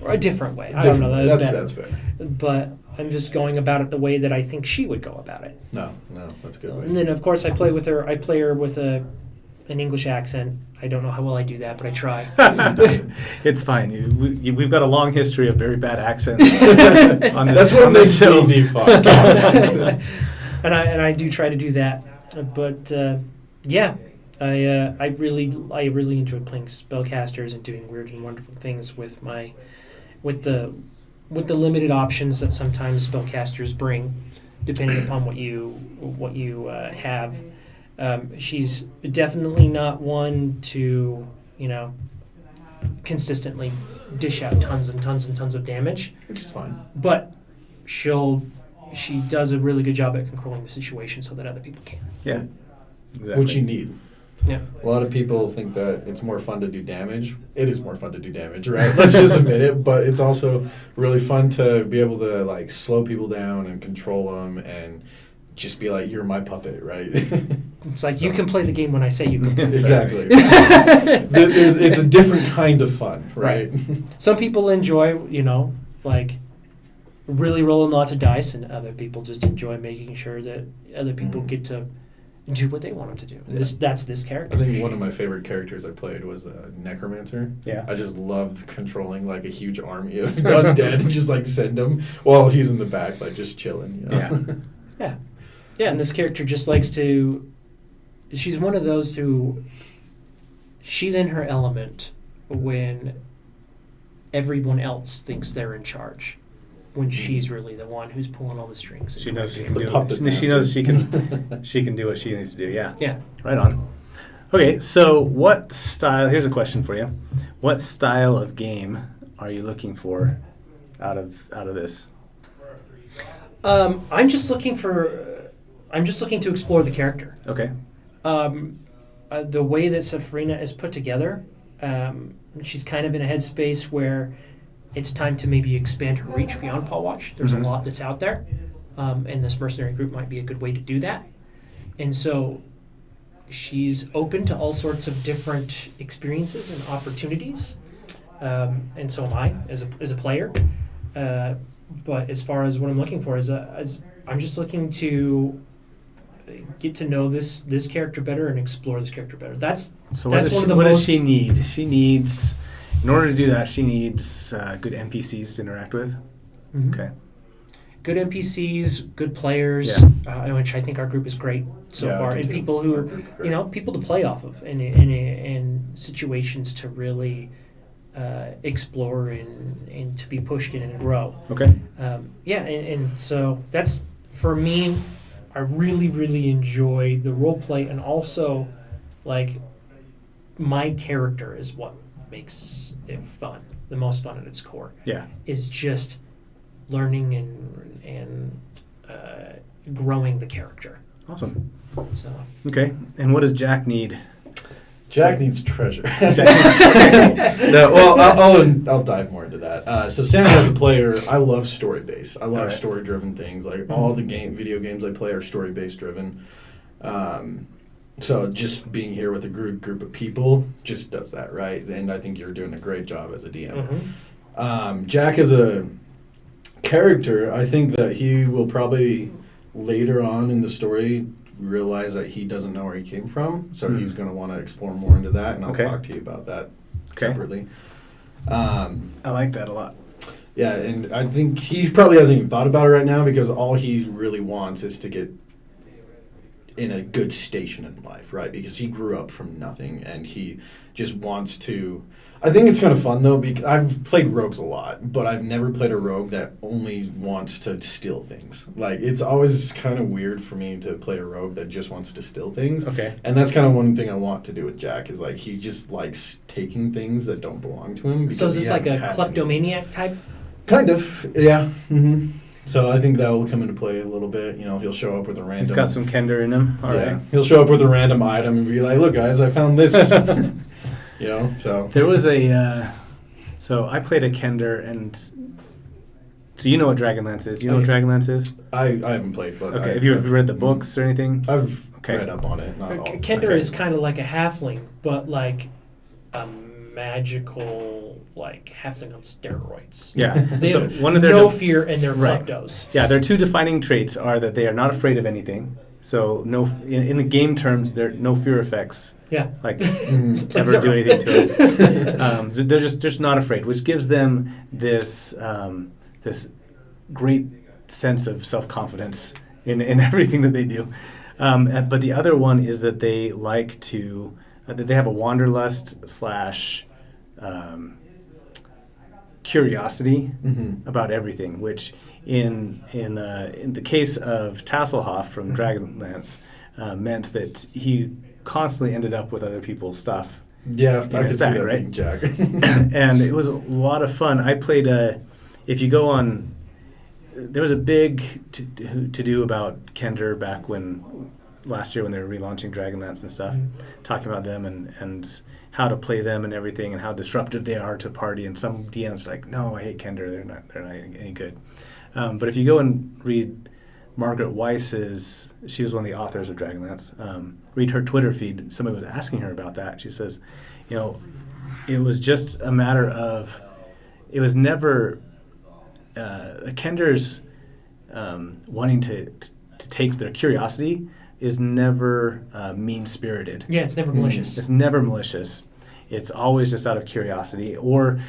Or a different way. I don't know. That's fair. But I'm just going about it the way that I think she would go about it. No, that's a good way. And then, of course, I play her with an English accent. I don't know how well I do that, but I try. It's fine. We've got a long history of very bad accents on this. That's what makes show. D&D fun. and I do try to do that, but yeah, I really enjoy playing spellcasters and doing weird and wonderful things with the limited options that sometimes spellcasters bring, depending upon what you have. She's definitely not one to, consistently dish out tons and tons and tons of damage. Which is fine. But she does a really good job at controlling the situation so that other people can. Yeah, exactly. Which you need. Yeah. A lot of people think that it's more fun to do damage. It is more fun to do damage, right? Let's just admit it. But it's also really fun to be able to like slow people down and control them and just be like, you're my puppet, right? It's like you can play the game when I say you can. Exactly. It's a different kind of fun, right? Some people enjoy, like really rolling lots of dice, and other people just enjoy making sure that other people get to do what they want them to do. Yeah. That's this character. I think one of my favorite characters I played was a necromancer. Yeah. I just love controlling like a huge army of undead and just like send them while he's in the back, like just chilling. Yeah. Yeah, and this character just likes to... She's one of those who... She's in her element when everyone else thinks they're in charge. When she's really the one who's pulling all the strings. She knows she can The do puppet it. She knows she master. she can do what she needs to do. Yeah. Yeah. Right on. Okay, so what style? Here's a question for you. What style of game are you looking for out of this? I'm just looking to explore the character. Okay. The way that Safrina is put together, she's kind of in a headspace where it's time to maybe expand her reach beyond Paul Watch. There's a lot that's out there, and this mercenary group might be a good way to do that. And so she's open to all sorts of different experiences and opportunities, and so am I as a player. But as far as what I'm looking for is I'm just looking to get to know this character better and explore this character better. What does she need? She needs, in order to do that, she needs good NPCs to interact with. Mm-hmm. Okay. Good NPCs, good players, which I think our group is great so far, and people who people to play off of, and situations to really explore and to be pushed in and grow. Okay. And so that's, for me, I really, really enjoy the role play, and also, like, my character is what makes it fun, the most fun at its core. Yeah. Is just learning and growing the character. Awesome. So. Okay. And what does Jack need? Jack needs treasure. Jack No, well, I'll dive more into that. So Sam, as a player, I love story-based. I love story-driven things. Like all the video games I play are story-based driven. So just being here with a group of people just does that, right? And I think you're doing a great job as a DM. Mm-hmm. Jack is a character. I think that he will probably later on in the story realize that he doesn't know where he came from, so he's going to want to explore more into that, and I'll talk to you about that separately. I like that a lot. Yeah, and I think he probably hasn't even thought about it right now, because all he really wants is to get in a good station in life, right? Because he grew up from nothing, and he just wants to... I think it's kind of fun, though, because I've played rogues a lot, but I've never played a rogue that only wants to steal things. Like, it's always kind of weird for me to play a rogue that just wants to steal things. Okay. And that's kind of one thing I want to do with Jack, is, like, he just likes taking things that don't belong to him. So is this like a kleptomaniac type? Kind of, yeah. Mm-hmm. So I think that will come into play a little bit. He'll show up with a random... He's got some Kender in him. All right. He'll show up with a random item and be like, look, guys, I found this... so... There was a... so I played a Kender, and... So you know what Dragonlance is? You know what Dragonlance is? I haven't played, but... Okay, have you read the books or anything? I've read up on it, not all. Kender is kind of like a halfling, but like a magical, like halfling on steroids. Yeah. They So have one of their no fear and they're Right. kleptos. Yeah, their two defining traits are that they are not afraid of anything. So no, in the game terms, there are no fear effects. Yeah. Like Like ever zero. do anything to them. So they're just not afraid, which gives them this this great sense of self-confidence in everything that they do. But the other one is that they like to that they have a wanderlust slash curiosity about everything, which in the case of Tasselhoff from Dragonlance meant that he constantly ended up with other people's stuff. Yeah, I his could see bag, that right? being Jack. And it was a lot of fun. I played if you go on, there was a big to do about Kender back last year when they were relaunching Dragonlance and stuff, talking about them and how to play them and everything and how disruptive they are to party. And some DMs are like, no, I hate Kender. They're not any good. But if you go and read Margaret Weiss's, she was one of the authors of Dragonlance, read her Twitter feed, somebody was asking her about that. She says, it was just a matter of, it was never, Kender's wanting to take their curiosity is never mean-spirited. Yeah, it's never malicious. It's never malicious. It's always just out of curiosity. Or,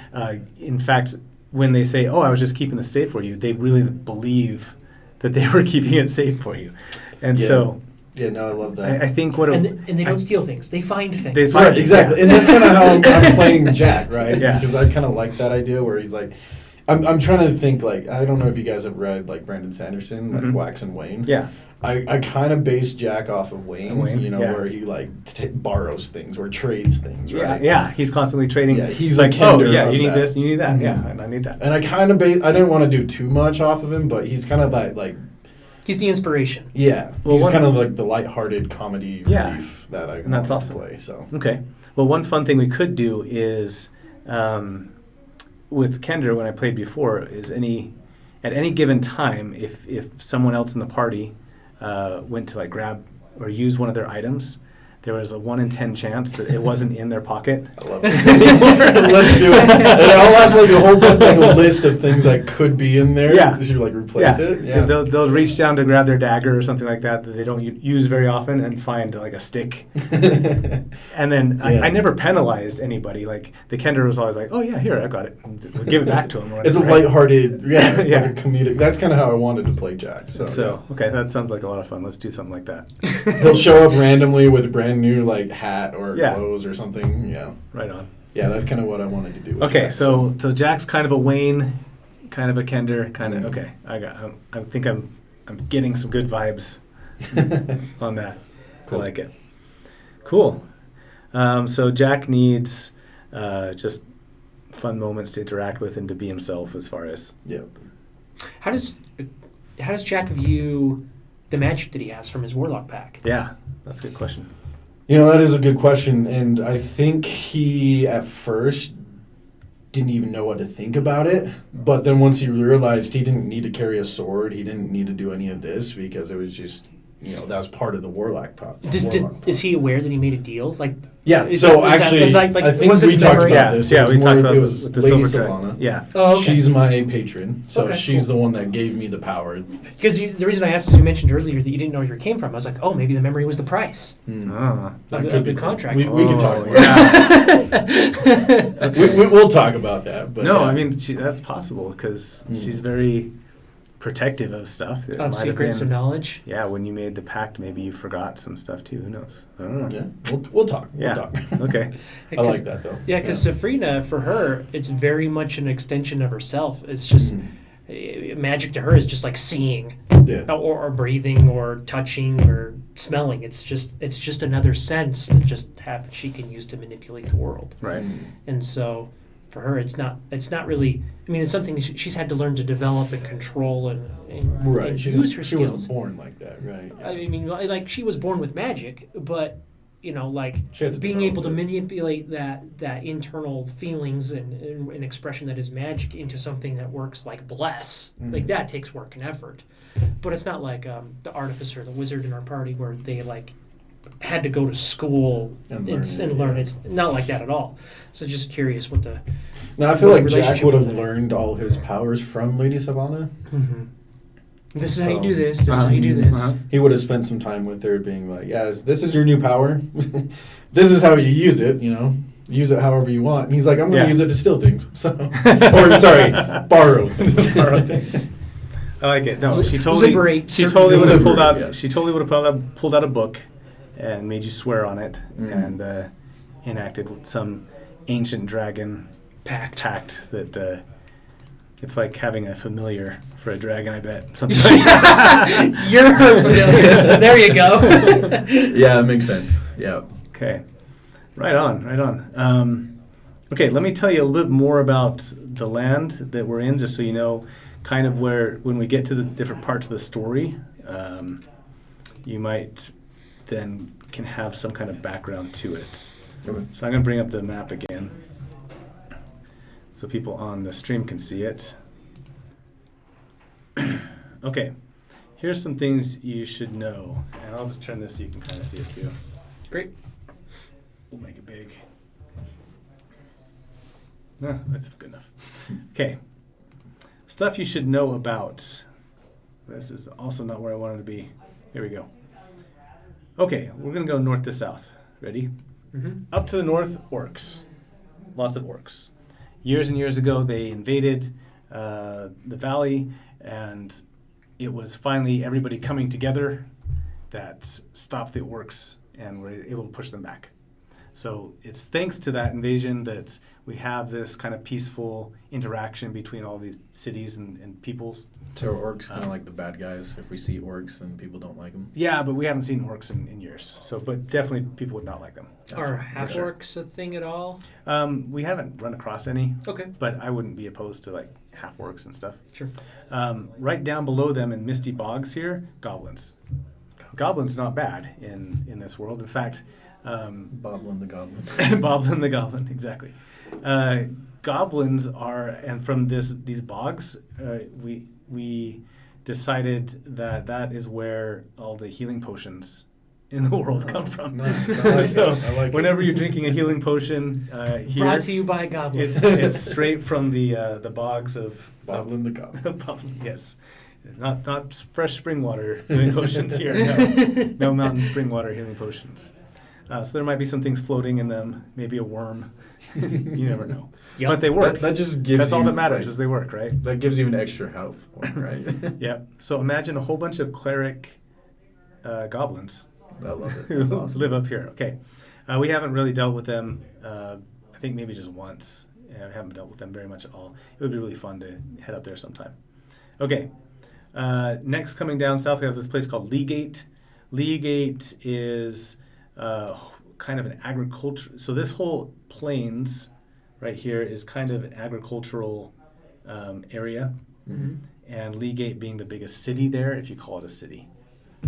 in fact, when they say, oh, I was just keeping this safe for you, they really believe that they were keeping it safe for you. And so... Yeah, no, I love that. I think and they don't steal things. They find things. They find Right, exactly. Yeah. And that's kind of how I'm playing Jack, right? Yeah. Because I kind of like that idea where he's like... I'm trying to think, like, I don't know if you guys have read, like, Brandon Sanderson, like, Wax and Wayne. Yeah. I kind of base Jack off of Wayne, yeah. where he, like, borrows things or trades things, right? Yeah, he's constantly trading. Yeah, he's like, a Kender you of need that. this, you need that. Mhm. Yeah, and I need that. And I kind of I didn't want to do too much off of him, but he's kind of that, like... He's the inspiration. Yeah, Well, he's one- kind of like the lighthearted comedy Yeah. relief that I And that's want awesome. to play, so... Okay. Well, one fun thing we could do is, with Kender, when I played before, is at any given time, if someone else in the party went to like grab or use one of their items, there was a 1 in 10 chance that it wasn't in their pocket. I love it. Let's do it. And I'll have like a whole like a list of things that could be in there. Yeah. You like replace it. Yeah. They'll reach down to grab their dagger or something like that they don't use very often and find like a stick. And then Yeah. I never penalized anybody. Like the Kender was always like, oh yeah, here, I got it. And we'll give it back to him. or It's a whatever, right? lighthearted, yeah, Yeah. like a comedic. That's kind of how I wanted to play Jack. So, okay, that sounds like a lot of fun. Let's do something like that. He'll show up randomly with a brand new like hat or Yeah. clothes or something. Yeah. Right on. Yeah, that's kind of what I wanted to do. With Okay, Jack, so Jack's kind of a Wayne, kind of a Kender, kind of okay. I think I'm getting some good vibes on that. Cool. I like it. Cool. So Jack needs just fun moments to interact with and to be himself as far as. Yeah. How does Jack view the magic that he has from his Warlock pack? Yeah, that's a good question. You know, that is a good question, and I think he at first didn't even know what to think about it, but then once he realized he didn't need to carry a sword, he didn't need to do any of this because it was just, that was part of the Warlock pop. Is he aware that he made a deal? Like, Yeah, is so that- is actually, that like I think was we his talked memory? about Yeah, this. yeah, It we was talked more- about it was with the Lady silver Savannah. dragon. Yeah. Oh, okay. She's my patron, so Okay, she's cool. the one that gave me the power. Because the reason I asked is you mentioned earlier that you didn't know where it came from. I was like, oh, maybe the memory was the price. Ah. That Of could the be cool. contract. We could talk Oh, about yeah. We'll talk about that. But No, yeah. I mean that's possible because she's very protective of stuff. It Of might have secrets been- or knowledge. Yeah, when you made the pact, maybe you forgot some stuff too. Who knows? I don't know. Yeah, we'll talk. Yeah. We'll talk. Okay. I like that though. Yeah, because Safrina, for her, it's very much an extension of herself. It's just magic to her is just like seeing, Yeah. or breathing, or touching, or smelling. It's just another sense that just happens she can use to manipulate the world. Right. And so, for her, it's not really. I mean, it's something she's had to learn to develop and control and Right. and She use her she skills. wasn't born like that, right? Yeah. I mean, like she was born with magic, but like She had to being develop able to it. manipulate that internal feelings and expression that is magic into something that works like bless, like that takes work and effort. But it's not like the artificer, the wizard in our party, where they like had to go to school And and learn learn. it. It's not like that at all. So just curious what the. Now I feel What like the Jack relationship would have was there. learned all his powers from Lady Savannah. Mm-hmm. This is how you So- do this. This is how you do this. Uh-huh. He would have spent some time with her, being like, "Yes, this is your new power. This is how you use it. You know, use it however you want." And he's like, "I'm going to Yeah. use it to steal things." So, or sorry, borrow things. Borrow things. I like it. No, she totally. Liberate She certain totally would have things. pulled out. Yeah. She totally would have pulled out a book, and made you swear on it, Mm. and enacted some ancient dragon Packed. that. It's like having a familiar for a dragon. I bet something like that. You're familiar. There you go. Yeah, it makes sense. Yeah. Okay, right on, right on. Okay, let me tell you a little bit more about the land that we're in, just so you know kind of where, when we get to the different parts of the story, you might then can have some kind of background to it. Okay. So I'm going to bring up the map again so people on the stream can see it. Okay, here's some things you should know, and I'll just turn this so you can kind of see it too. Great. We'll make it big. No, that's good enough. Okay. Stuff you should know about. This is also not where I wanted to be. Here we go. Okay, we're going to go north to south. Ready? Mm-hmm. Up to the north, orcs. Lots of orcs. Years and years ago, they invaded the valley, and it was finally everybody coming together that stopped the orcs and were able to push them back. So it's thanks to that invasion that we have this kind of peaceful interaction between all these cities and peoples. So are orcs kind of like the bad guys? If we see orcs and people don't like them? Yeah, but we haven't seen orcs in years. So, but definitely people would not like them. Are For half sure. orcs a thing at all? We haven't run across any, Okay. but I wouldn't be opposed to like half orcs and stuff. Sure. Right down below them in misty bogs here, goblins. Goblins not bad in this world. In fact, Boblin the Goblin. Boblin the Goblin, exactly. Goblins are, and from these bogs, we decided that is where all the healing potions in the world come from. Nice. I like So it. I like whenever it. you're drinking a healing potion here, Brought to you by goblins. it's straight from the bogs of Boblin the Goblin. Boblin, yes. Not fresh spring water healing potions here. No, no mountain spring water healing potions. So there might be some things floating in them, maybe a worm. You never know. Yep. But they work. That just gives That's all you, that matters like, is they work, right? that gives you an extra health point, right? Yeah. So imagine a whole bunch of cleric goblins I love it. who That's awesome. live up here. Okay. We haven't really dealt with them, I think maybe just once. We haven't dealt with them very much at all. It would be really fun to head up there sometime. Okay. Next, coming down south, we have this place called Leagate. Leagate is kind of an agriculture. So this whole plains right here is kind of an agricultural area, Mm-hmm. and Leagate being the biggest city there, if you call it a city.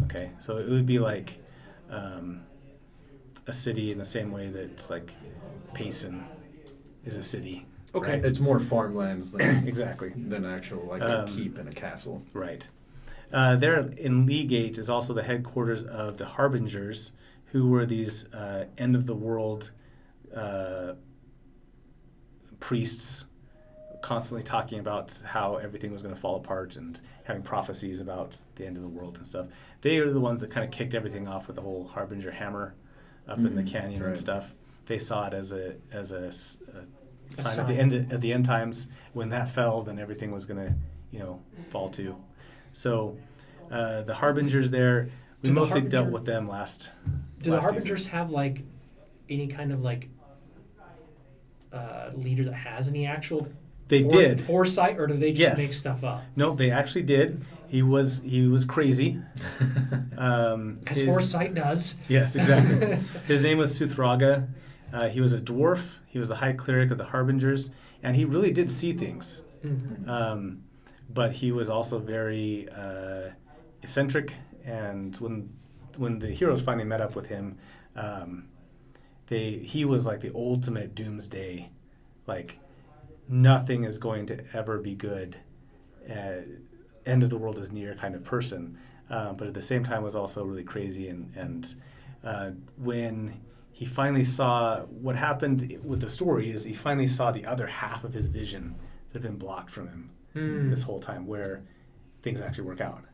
Okay, so it would be like a city in the same way that it's like Payson is a city. Okay. right? It's more farmlands than, Exactly. than actual, like a keep and a castle. Right. There in Leagate is also the headquarters of the Harbingers, who were these end of the world priests, constantly talking about how everything was going to fall apart and having prophecies about the end of the world and stuff. They are the ones that kind of kicked everything off with the whole Harbinger hammer up in the canyon and right. stuff. They saw it as a sign sign. of the end times. When that fell, then everything was going to fall too. So the Harbingers there, we Do the mostly dealt Harbinger- with them last. Do the last Harbingers season. have like any kind of like leader that has any actual They did. foresight, or do they just Yes. make stuff up? No, they actually did. He was crazy. Because foresight does. Yes, exactly. His name was Suthraga. He was a dwarf. He was the high cleric of the Harbingers, and he really did see things. Mhm. But he was also very eccentric, and when the heroes finally met up with him, he was like the ultimate doomsday, like nothing is going to ever be good, end of the world is near kind of person, but at the same time was also really crazy and when he finally saw what happened with the story is he finally saw the other half of his vision that had been blocked from him this whole time, where things actually work out.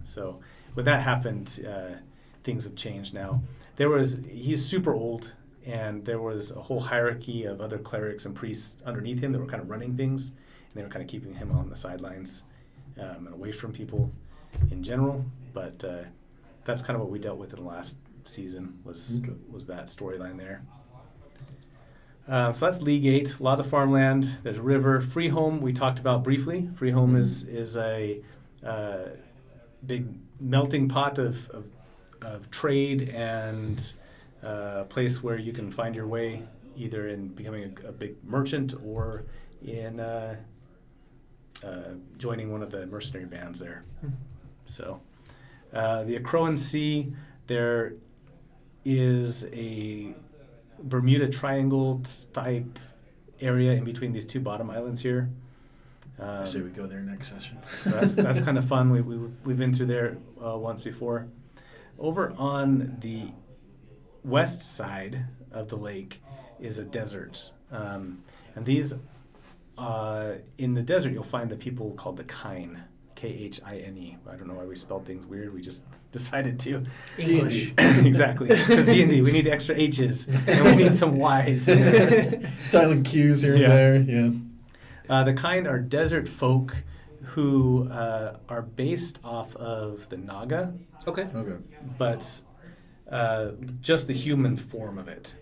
So when that happened, things have changed now. He's super old, and there was a whole hierarchy of other clerics and priests underneath him that were kind of running things, and they were kind of keeping him on the sidelines and away from people in general. But that's kind of what we dealt with in the last season was that storyline there. So that's League 8, a lot of farmland. There's river. Freeholm we talked about briefly. Freeholm is a big melting pot of trade and a place where you can find your way either in becoming a big merchant or in joining one of the mercenary bands there. So the Acroan Sea, there is a Bermuda Triangle type area in between these two bottom islands here. I say we go there next session. So that's kind of fun. We've been through there once before. Over on the west side of the lake is a desert, and these in the desert you'll find the people called the Kine, Khine. I don't know why we spelled things weird. We just decided to. English. Exactly. Because D&D, we need extra H's and we need some Y's. Silent Q's here and there. Yeah. The Kine are desert folk who are based off of the Naga. Okay. But just the human form of it.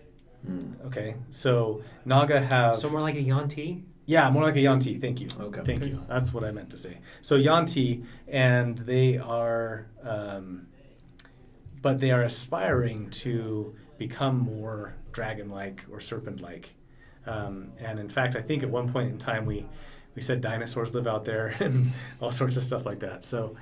Okay, so Naga have... So more like a Yanti? Yeah, more like a Yanti, thank you. Okay. Thank you, that's what I meant to say. So Yanti, and they are... but they are aspiring to become more dragon-like or serpent-like. And in fact, I think at one point in time we said dinosaurs live out there and all sorts of stuff like that. So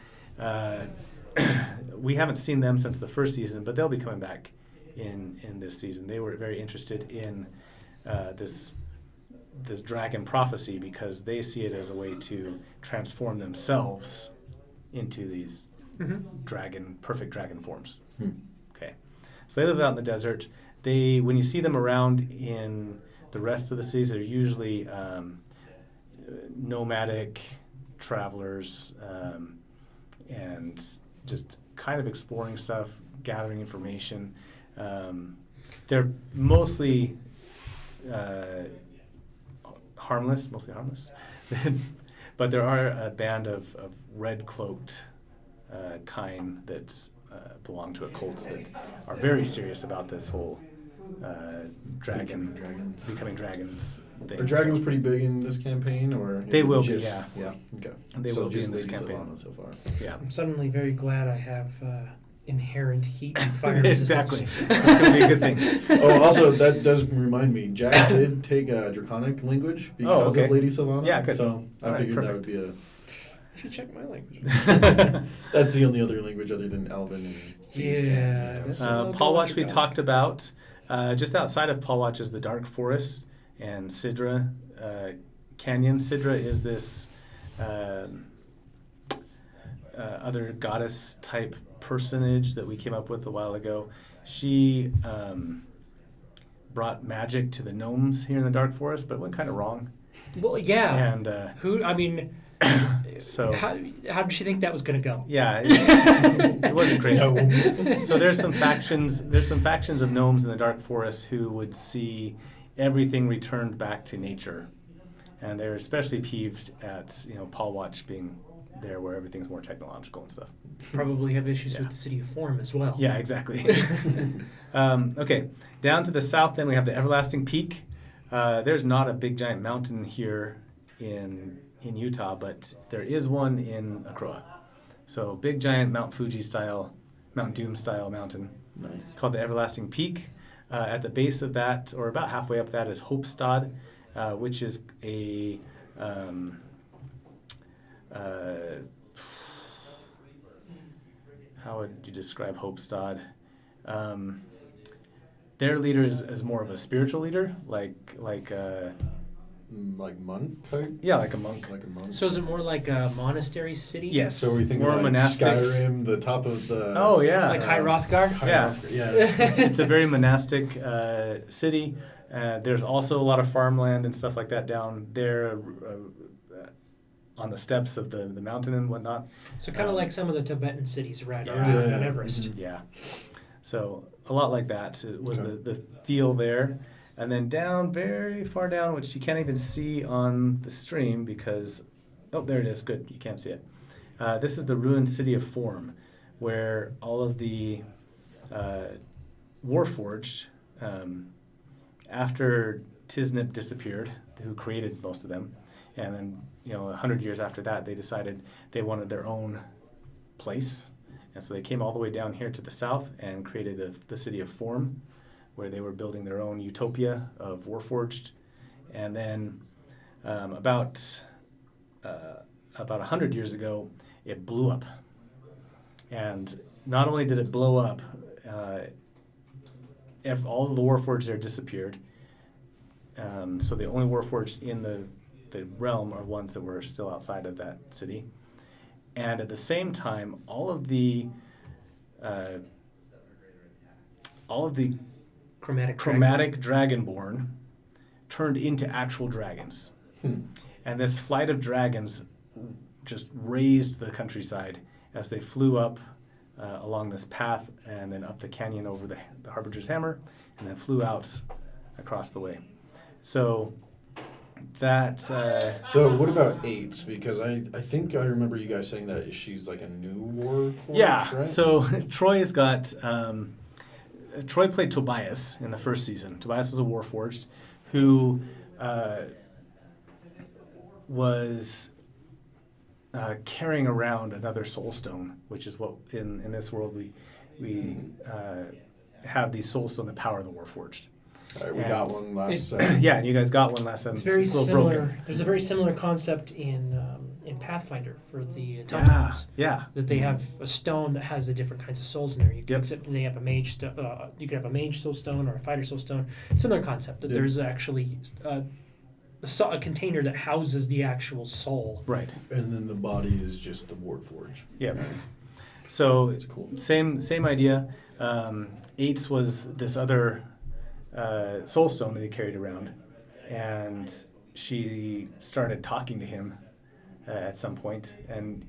we haven't seen them since the first season, but they'll be coming back in this season. They were very interested in this dragon prophecy because they see it as a way to transform themselves into these perfect dragon forms. Okay, so they live out in the desert. When you see them around in the rest of the seas, they're usually nomadic travelers and just kind of exploring stuff, gathering information. They're mostly harmless, but there are a band of red-cloaked Kine that belong to a cult that are very serious about this whole becoming dragons thing. Are dragons pretty big in this campaign, or they will be? Yeah. Okay. They will be in this campaign so far. Yeah. I'm suddenly very glad I have inherent heat and fire resistance. Exactly. That's going to be a good thing. Oh, also, that does remind me. Jack did take a Draconic language because of Lady Sylvana. Yeah, good. So I figured that would be I should check my language. That's the only other language other than Elven and Yeah. Paul Watch we talked about. Just outside of Paul Watch is the Dark Forest and Sidra Canyon. Sidra is this other goddess type personage that we came up with a while ago. She brought magic to the gnomes here in the Dark Forest, but it went kind of wrong. Well, yeah. And so how did she think that was going to go? Yeah, it wasn't great. So there's some factions of gnomes in the Dark Forest who would see everything returned back to nature, and they're especially peeved at Paul Watch being there where everything's more technological and stuff. Probably have issues with the city of Form as well. Yeah, exactly. Okay, down to the south then we have the Everlasting Peak. There's not a big giant mountain here in Utah, but there is one in Acroa. So big giant Mount Fuji style, Mount Doom style mountain. Nice. Called the Everlasting Peak. At the base of that, or about halfway up that, is Hopestad, which is a how would you describe Hopestad? Their leader is more of a spiritual leader, like like monk type? Yeah, like a monk. Like a monk. So is it more like a monastery city? Yes. So we think more like monastic. Skyrim, the top of the. Oh yeah. Like High Hrothgar? Yeah. Yeah. It's a very monastic city. There's also a lot of farmland and stuff like that down there on the steps of the mountain and whatnot. So kind of like some of the Tibetan cities around Yeah. Mount Everest. Mhm. Yeah. So a lot like that was Okay. the feel there. And then down, very far down, which you can't even see on the stream because, oh, there it is. Good. You can't see it. This is the ruined city of Form, where all of the Warforged, after Tiznip disappeared, who created most of them, and then 100 years after that, they decided they wanted their own place, and so they came all the way down here to the south and created the city of Form, where they were building their own utopia of Warforged, and then about 100 years ago, it blew up, and not only did it blow up, if all of the Warforged there disappeared. So the only Warforged in the realm are ones that were still outside of that city. And at the same time, all of the chromatic dragonborn turned into actual dragons. And this flight of dragons just raised the countryside as they flew up along this path and then up the canyon over the Harbinger's Hammer and then flew out across the way. So that... So what about eights? Because I think I remember you guys saying that she's like a new Warforged, Yeah, right? so Troy has got... Troy played Tobias in the first season. Tobias was a Warforged who was carrying around another Soul Stone, which is what in this world we have these Soul Stone that power the Warforged. All right, we got one last. Yeah, and you guys got one last time. It's very a little similar. broken. There's a very similar concept in Pathfinder for the Automatons. Yeah. That they have a stone that has the different kinds of souls in there. You can, Yep. except they have a mage. You can have a mage soul stone or a fighter soul stone. Similar concept that Yeah. there's actually a container that houses the actual soul. Right. And then the body is just the Warforged. Yeah. So That's cool. same idea. Eights was this other Soul Stone that he carried around, and she started talking to him at some point. And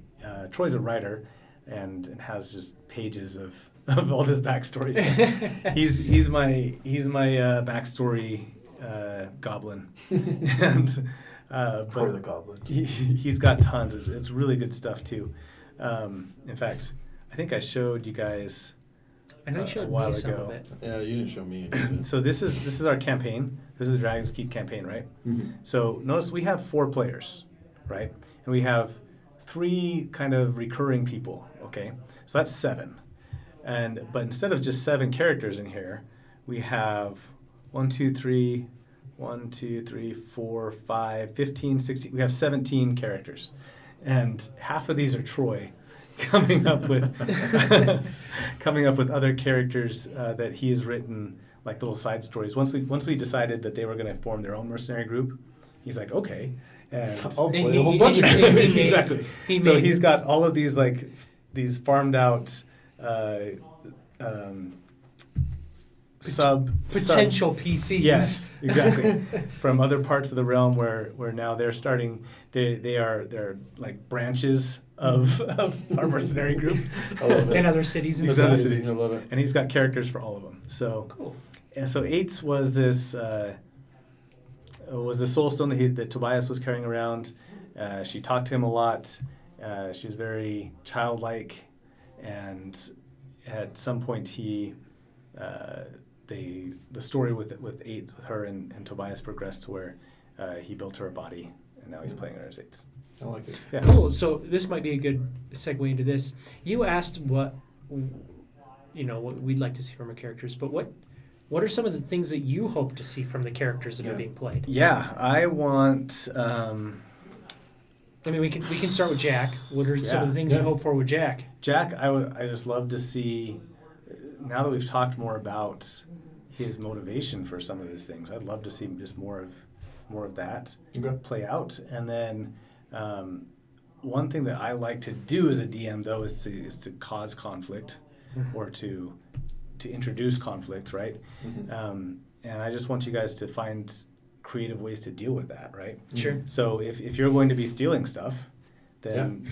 Troy's a writer and has just pages of all this backstory stuff. he's my backstory goblin, and For the but goblin. he's got tons. It's really good stuff too. In fact, I think I showed you guys I know you a showed while me some ago. of it. Yeah, you didn't show me any of it. So this is our campaign. This is the Dragon's Keep campaign, right? Mhm. So notice we have 4 players, right? And we have 3 kind of recurring people, okay? So that's 7. But instead of just 7 characters in here, we have 1, 2, 3, 4, 5, 15, 16. We have 17 characters. And half of these are Troy coming up with other characters that he has written, like little side stories. Once we decided that they were going to form their own mercenary group, he's like, okay, and I'll And play he- a whole he- bunch of he- characters. he- exactly. he So made- he's got all of these these farmed out Potential PCs. Yes, exactly. From other parts of the realm where now they're starting, they're like branches of our mercenary group. I love it. In other cities and These stuff. other Amazing, cities. I love it. And he's got characters for all of them. So, Cool. and so Eights was this was the soul stone that Tobias was carrying around. She talked to him a lot. She was very childlike, and at some point the story with Eights with her and Tobias progressed to where he built her a body, and now he's playing her as Eights. I like it. Yeah. Cool. So this might be a good segue into this. You asked what we'd like to see from our characters, but what are some of the things that you hope to see from the characters that are Yeah. being played? Yeah, I want. I mean, we can start with Jack. What are some of the things Yeah. you hope for with Jack? Jack, I just love to see, now that we've talked more about his motivation for some of these things, I'd love to see just more of more of that Okay. play out. And then one thing that I like to do as a DM though is to cause conflict or to introduce conflict, right? And I just want you guys to find creative ways to deal with that, right? Sure. So if you're going to be stealing stuff, then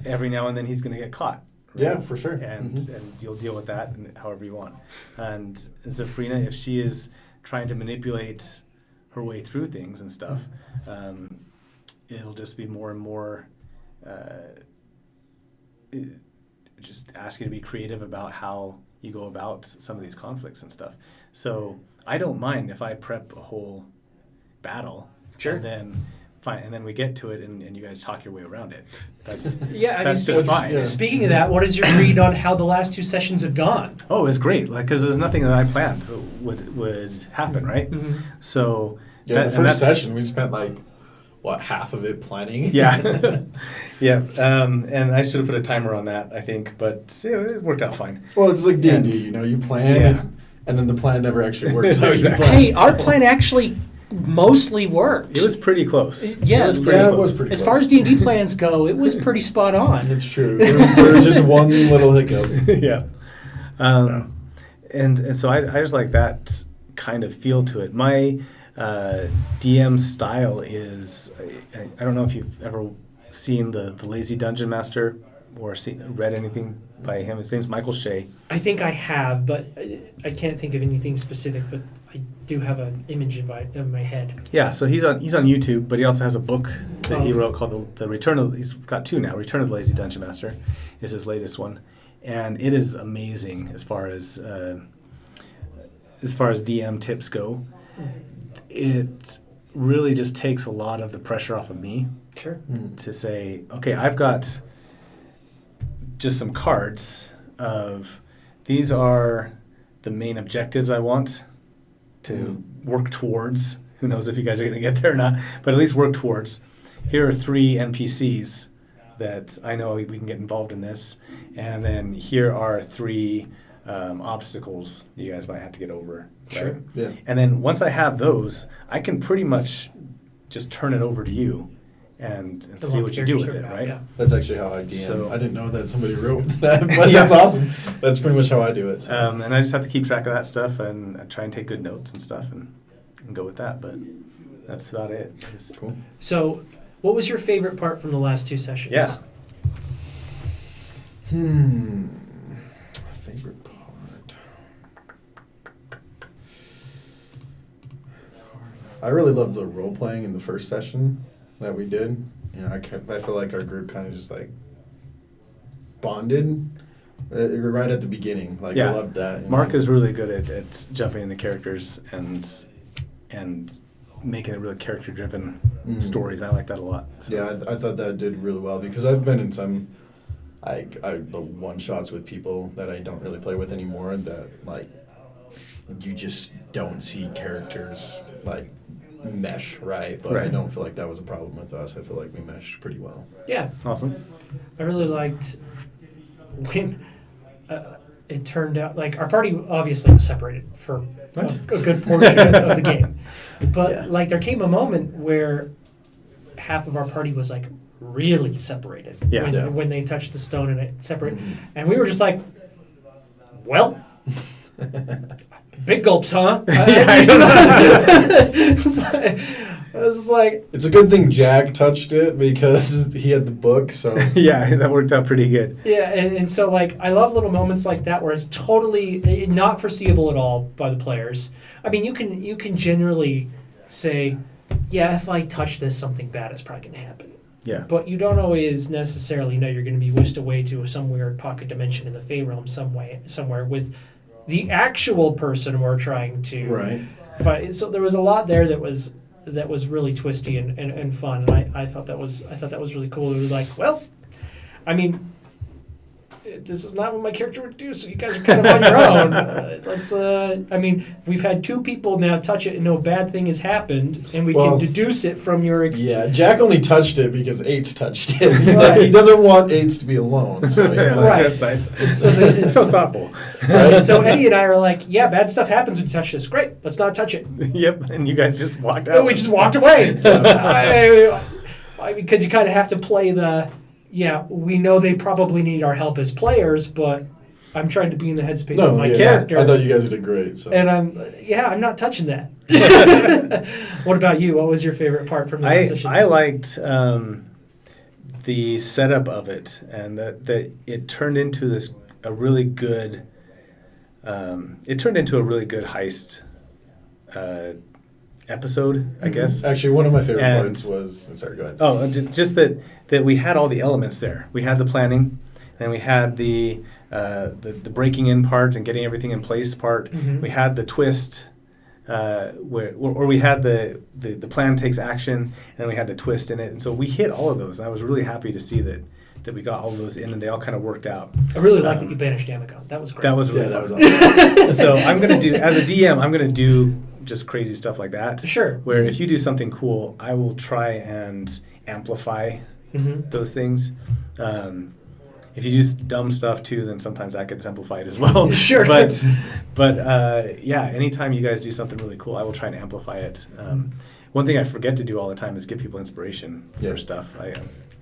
every now and then he's going to get caught. Right? Yeah, for sure. And you'll deal with that however you want. And Zafrina, if she is trying to manipulate her way through things and stuff, it'll just be more and more just ask you to be creative about how you go about some of these conflicts and stuff. So I don't mind if I prep a whole battle, Sure. and then we get to it and you guys talk your way around it. That's Yeah, that's just fine. Yeah. Speaking of that, what is your read on how the last 2 sessions have gone? Oh, it's great, because there's nothing that I planned would happen, right? So Yeah, the first session we spent half of it planning. Yeah, yeah, and I should have put a timer on that, I think, but it worked out fine. Well, it's like D&D, And- you plan, and then the plan never actually works out. You Exactly. plan. Hey, our plan actually mostly worked. It was pretty close. Yeah. it was pretty Yeah, it close. was pretty As close. far as D&D plans go, it was pretty spot on. It's true. There was just one little hiccup. Yeah. And so I just like that kind of feel to it. My DM style is, I don't know if you've ever seen the Lazy Dungeon Master or read anything by him. His name's Michael Shea. I think I have, but I can't think of anything specific, but I do have an image in my head. Yeah, so he's on YouTube, but he also has a book that he Okay. wrote called the Return of. He's got 2 now. Return of the Lazy Dungeon Master is his latest one, and it is amazing as far as DM tips go. It really just takes a lot of the pressure off of me Sure. to say, okay, I've got just some cards of these are the main objectives I want to work towards. Who knows if you guys are going to get there or not, but at least work towards. Here are 3 NPCs that I know we can get involved in this, and then here are 3 obstacles that you guys might have to get over. Right? Sure. Yeah. And then once I have those, I can pretty much just turn it over to you and The see long what you do with characters it, are right? out, That's actually how I DM. So- I didn't know that somebody wrote that, but Yeah. that's awesome. That's pretty much how I do it. So. And I just have to keep track of that stuff, and I try and take good notes and stuff, and go with that. But that's about it. Just- Cool. So, what was your favorite part from the last 2 sessions? Yeah. Favorite part. I really loved the role playing in the first session that we did. I feel like our group kind of just bonded right at the beginning. I Yeah. loved that. Mark is really good at jumping into characters and making it really character-driven stories. I like that a lot. So. Yeah, I thought that did really well because I've been in some the one-shots with people that I don't really play with anymore that you just don't see characters mesh right, but I Right. don't feel like that was a problem with us. I feel like we meshed pretty well. Yeah. Awesome. I really liked when it turned out our party obviously was separated for a good portion of the game, but Yeah. there came a moment where half of our party was really separated Yeah. when they touched the stone and it separated, and we were just like, well. Big gulps, huh? I was like, It's a good thing Jag touched it because he had the book, so Yeah, that worked out pretty good. yeah, and so I love little moments like that where it's totally not foreseeable at all by the players. I mean, you can generally say, yeah, if I touch this, something bad is probably going to happen. Yeah. But you don't always necessarily know you're going to be whisked away to some weird pocket dimension in the Fey realm somewhere with the actual person we're trying to right. fight. So there was a lot there that was really twisty and fun, and I thought that was really cool. It was well, I mean, this is not what my character would do, so you guys are kind of on your own. I mean, we've had 2 people now touch it and no bad thing has happened, and we can deduce it from your Yeah, Jack only touched it because Eights touched it. He's Right. like, he doesn't want Eights to be alone. So he's like, Right. That's nice. So it's so thoughtful. Right? So Eddie and I are like, yeah, bad stuff happens when you touch this. Great, let's not touch it. Yep, and you guys just walked out. And we just walked away. Because you kind of have to play we know they probably need our help as players, but I'm trying to be in the headspace of my character. I thought you guys did great. So. And I'm not touching that. What about you? What was your favorite part from the session? I liked the setup of it, and that it turned into a really good heist episode, I guess. Actually, one of my favorite parts was... Sorry, go ahead. Oh, just that we had all the elements there. We had the planning, and we had the breaking in part and getting everything in place part. Mm-hmm. We had the twist, where we had the plan takes action, and then we had the twist in it. And so we hit all of those, and I was really happy to see that we got all of those in, and they all kind of worked out. I really like that you banished Amico. That was great. That was really That fun. was awesome. So I'm going to do, as a DM, I'm going to do just crazy stuff like that. Sure. Where if you do something cool, I will try and amplify those things. If you do dumb stuff too, then sometimes that gets amplified as well. Sure. But anytime you guys do something really cool, I will try and amplify it. One thing I forget to do all the time is give people inspiration for stuff. I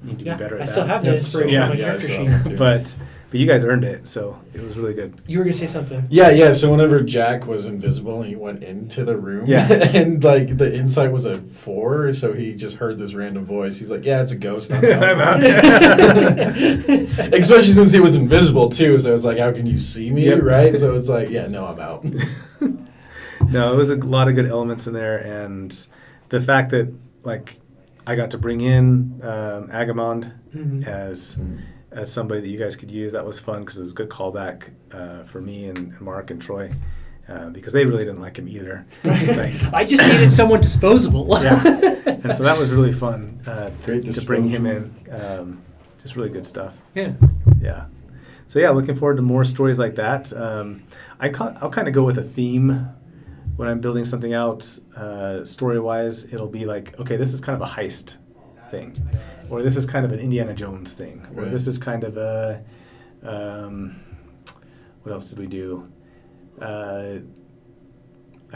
need to be better at that. I still have the inspiration on my character sheet. But you guys earned it, so it was really good. You were going to say something. Yeah. So whenever Jack was invisible and he went into the room, and like the insight was a 4, so he just heard this random voice. He's like, "Yeah, it's a ghost." I'm out. Especially since he was invisible too, so it's like, "How can you see me?" Yep. Right? So it's like, "Yeah, no, I'm out." No, it was a lot of good elements in there, and the fact that I got to bring in Agamond as somebody that you guys could use. That was fun because it was a good callback for me and Mark and Troy because they really didn't like him either. I just needed someone disposable. And so that was really fun to bring him in. Just really good stuff. Yeah. So looking forward to more stories like that. I'll kind of go with a theme when I'm building something out story-wise. It'll be like, okay, this is kind of a heist thing, or this is kind of an Indiana Jones thing, or this is kind of a what else did we do? I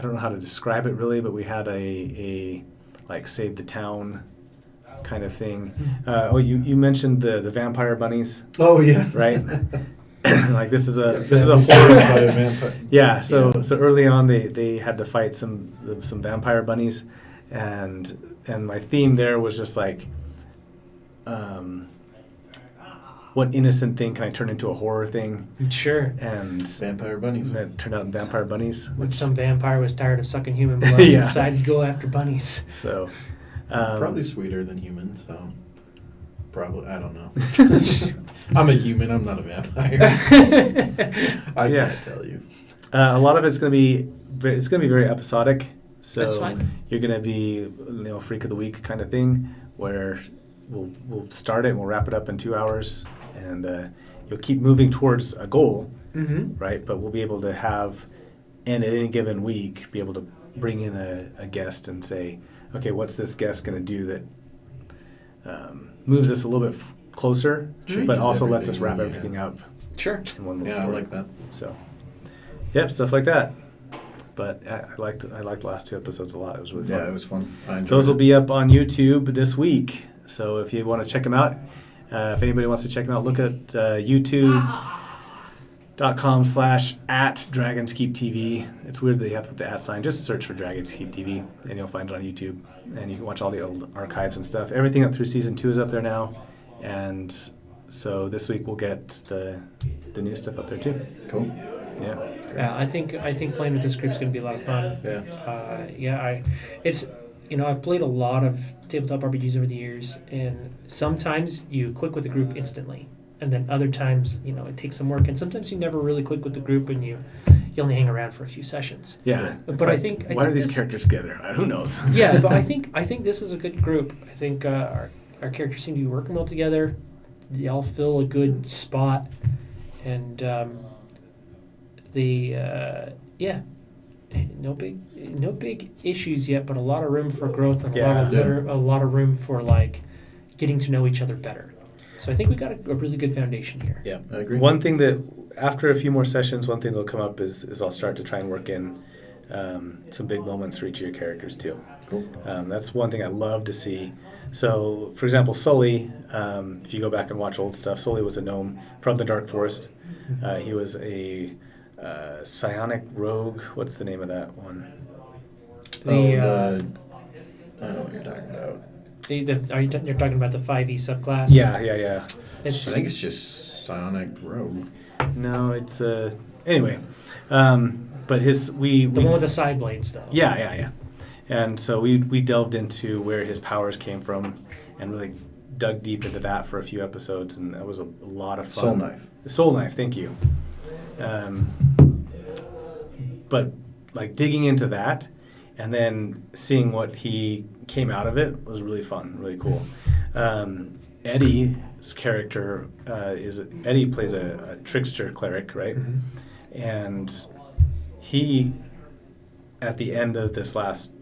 don't know how to describe it really, but we had a like save the town kind of thing. You mentioned the vampire bunnies. Oh yeah. Right. Like this is a horror by a vampire. Yeah, so early on they had to fight some vampire bunnies, and my theme there was just like, what innocent thing can I turn into a horror thing? Sure. And vampire bunnies. It turned out vampire bunnies. When some vampire was tired of sucking human blood and decided to go after bunnies. So probably sweeter than humans, so probably, I don't know. I'm a human, I'm not a vampire. I can't tell you. A lot of it's going to be very episodic. So That's fine. You're going to be freak of the week kind of thing where we'll start it and we'll wrap it up in 2 hours, and you'll keep moving towards a goal, right? But we'll be able to have, and at any given week, be able to bring in a guest and say, okay, what's this guest going to do that moves us a little bit closer, but also lets us wrap everything up. Sure. In one little Yeah, story. I like that. So, stuff like that. But I liked the last 2 episodes a lot. It was really fun. Yeah, it was fun. I enjoyed Those will it. be up on YouTube this week. So if you want to check them out, if anybody wants to check them out, look at youtube.com/@DragonsKeepTV. It's weird that you have to put the @ sign. Just search for Dragons Keep TV, and you'll find it on YouTube. And you can watch all the old archives and stuff. Everything up through season 2 is up there now. And so this week we'll get the new stuff up there too. Cool. Yeah. Yeah, I think playing with this group is going to be a lot of fun. Yeah. I've played a lot of tabletop RPGs over the years, and sometimes you click with the group instantly, and then other times, it takes some work, and sometimes you never really click with the group, and you only hang around for a few sessions. Yeah. But like, I think why are these characters together? Who knows? Yeah, but I think this is a good group. I think our characters seem to be working well together. Y'all fill a good spot, and yeah, no big issues yet, but a lot of room for growth and a lot of room for like getting to know each other better. So I think we got a really good foundation here. Yeah, I agree. One thing that after a few more sessions, one thing that'll come up is I'll start to try and work in some big moments for each of your characters too. Cool. That's one thing I love to see. So, for example, Sully, if you go back and watch old stuff, Sully was a gnome from the Dark Forest. He was a psionic rogue. What's the name of that one? I know what you're talking about. You're talking about the 5e subclass? Yeah. I think it's just psionic rogue. No, it's anyway. But the one with the side blades, though. Yeah. And so we delved into where his powers came from and really dug deep into that for a few episodes, and that was a lot of fun. Soul Knife. Soul Knife, thank you. But like digging into that and then seeing what he came out of it was really fun, really cool. Eddie's character Eddie plays a trickster cleric, right? Mm-hmm. And he, at the end of this last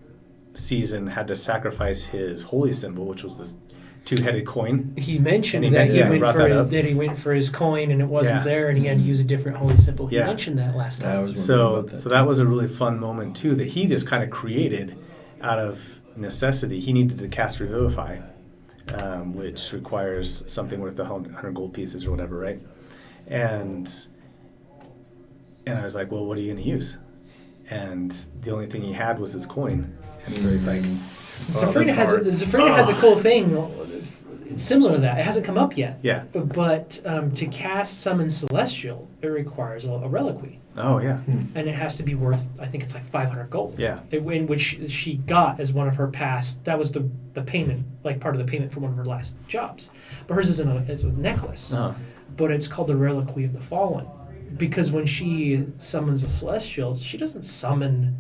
season, had to sacrifice his holy symbol, which was this two-headed coin. He mentioned And that he he went for his coin and it wasn't Yeah. there, and he had to use a different holy symbol. He Yeah. mentioned that last I time. was So wondering about that that was a really fun moment too that he just kind of created out of necessity. He needed to cast Revivify, which requires something worth 100 gold pieces or whatever, right? And I was like, well, what are you going to use? And the only thing he had was his coin. And so he's like, Zafrina has a cool thing similar to that. It hasn't come up yet. Yeah. But to cast Summon Celestial, it requires a reliquary. Oh, yeah. And it has to be worth, I think it's like 500 gold. Yeah. In which she got as one of her past, that was the payment, like part of the payment for one of her last jobs. But hers is a necklace. Uh-huh. But it's called the Reliquary of the Fallen. Because when she summons a Celestial, she doesn't summon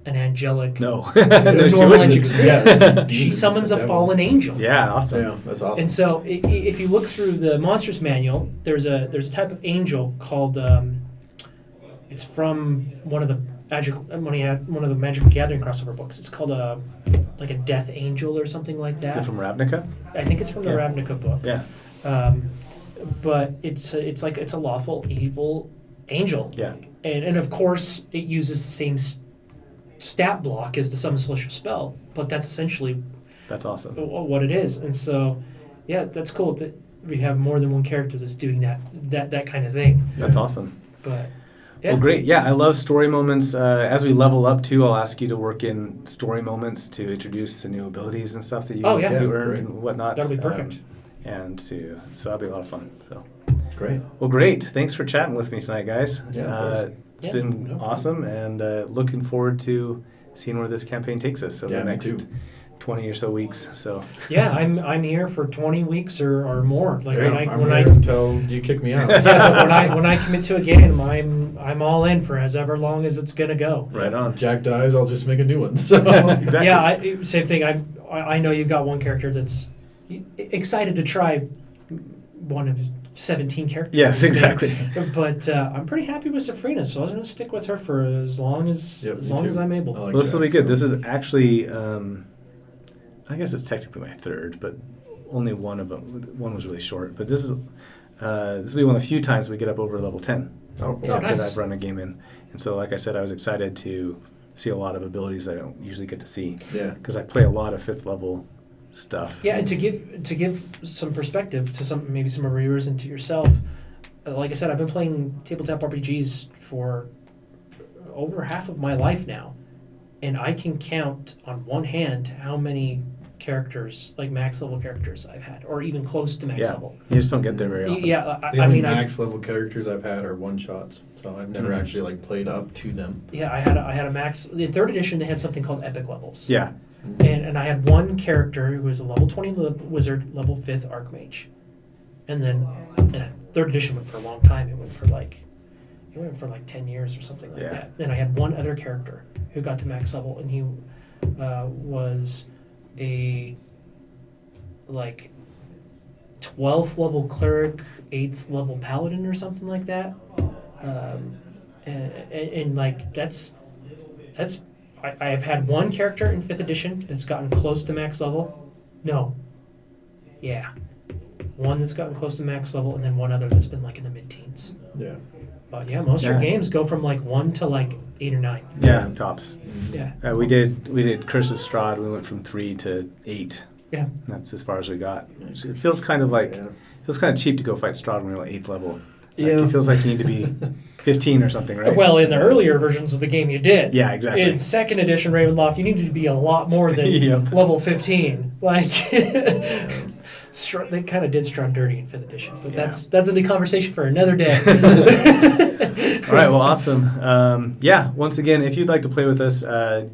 an angelic, No. normal she wouldn't. angelic spirit. Yeah. She summons a fallen angel. Yeah, awesome. Yeah, that's awesome. And so, if you look through the monsters manual, there's a type of angel called it's from one of the Magic Gathering crossover books. It's called a Death Angel or something like that. Is it from Ravnica? I think it's from the Ravnica book. Yeah. But it's a lawful evil angel. Yeah. And of course it uses the same stat block as the Summon Celestial spell, but that's essentially That's awesome. what it is. And so, yeah, that's cool that we have more than one character that's doing that kind of thing. That's awesome. But yeah. Well, great. Yeah, I love story moments. As we level up, too, I'll ask you to work in story moments to introduce the new abilities and stuff that you earn great. and whatnot. That'll be perfect. So that'll be a lot of fun. So, Great. well, great. Thanks for chatting with me tonight, guys. Yeah, of course. It's been awesome, and looking forward to seeing where this campaign takes us over the me next too. 20 or so weeks. So Yeah, I'm here for 20 weeks or more. Like Great. when I'm I here until you kick me out. when I commit to a game, I'm all in for as ever long as it's gonna go. right on. If Jack dies, I'll just make a new one. So. Exactly. Yeah, same thing. I know you've got one character that's excited to try one of 17 characters. Yes, exactly. But I'm pretty happy with Zafrina, so I was going to stick with her for as long as I'm able. I like Well, this will be Jack, good. so- This is actually, I guess it's technically my third, but only one of them. One was really short. But this will be one of the few times we get up over level 10 Oh, cool. Oh, nice. that I've run a game in. And so, like I said, I was excited to see a lot of abilities I don't usually get to see Yeah. because I play a lot of 5th level stuff. Yeah, and to give some perspective to some of our viewers and to yourself, like I said, I've been playing tabletop RPGs for over half of my life now, and I can count on one hand how many characters, like max level characters, I've had, or even close to max level. You just don't get there very often. Yeah, The I only mean, max level characters I've had are one shots, so I've never actually played up to them. I had a max. In 3rd edition, they had something called epic levels. Yeah. And I had one character who was a level 20 wizard, level 5th archmage. And then 3rd edition went for a long time. It went for like 10 years or something like that. Then I had one other character who got to max level, and he was a 12th level cleric, 8th level paladin, or something like that. And like that's I have had one character in 5th edition that's gotten close to max level. No. Yeah. One that's gotten close to max level, and then one other that's been like in the mid-teens. Yeah. But yeah, most of our games go from like 1 to like 8 or 9. Yeah, tops. Yeah. We did Curse of Strahd. We went from 3 to 8. Yeah. That's as far as we got. It feels kind of like feels kind of cheap to go fight Strahd when you're at 8th level. Like, Yeah. it feels like you need to be 15 or something, right? Well, in the earlier versions of the game, you did. Yeah, exactly. In 2nd edition Ravenloft, you needed to be a lot more than Yep. level 15. Like, they kind of did Strahd dirty in 5th edition, but that's a big conversation for another day. All right, well, awesome. Once again, if you'd like to play with us,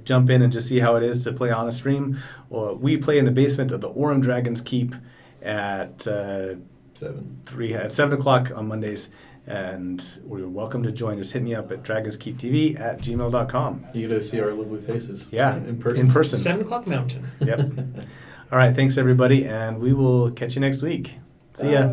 jump in and just see how it is to play on a stream. We play in the basement of the Orem Dragon's Keep at 7 o'clock on Mondays, and you're welcome to join. Just hit me up at dragonskeeptv@gmail.com. You get to see our lovely faces. Yeah, in person. 7 o'clock Mountain. Yep. All right, thanks everybody, and we will catch you next week. See ya.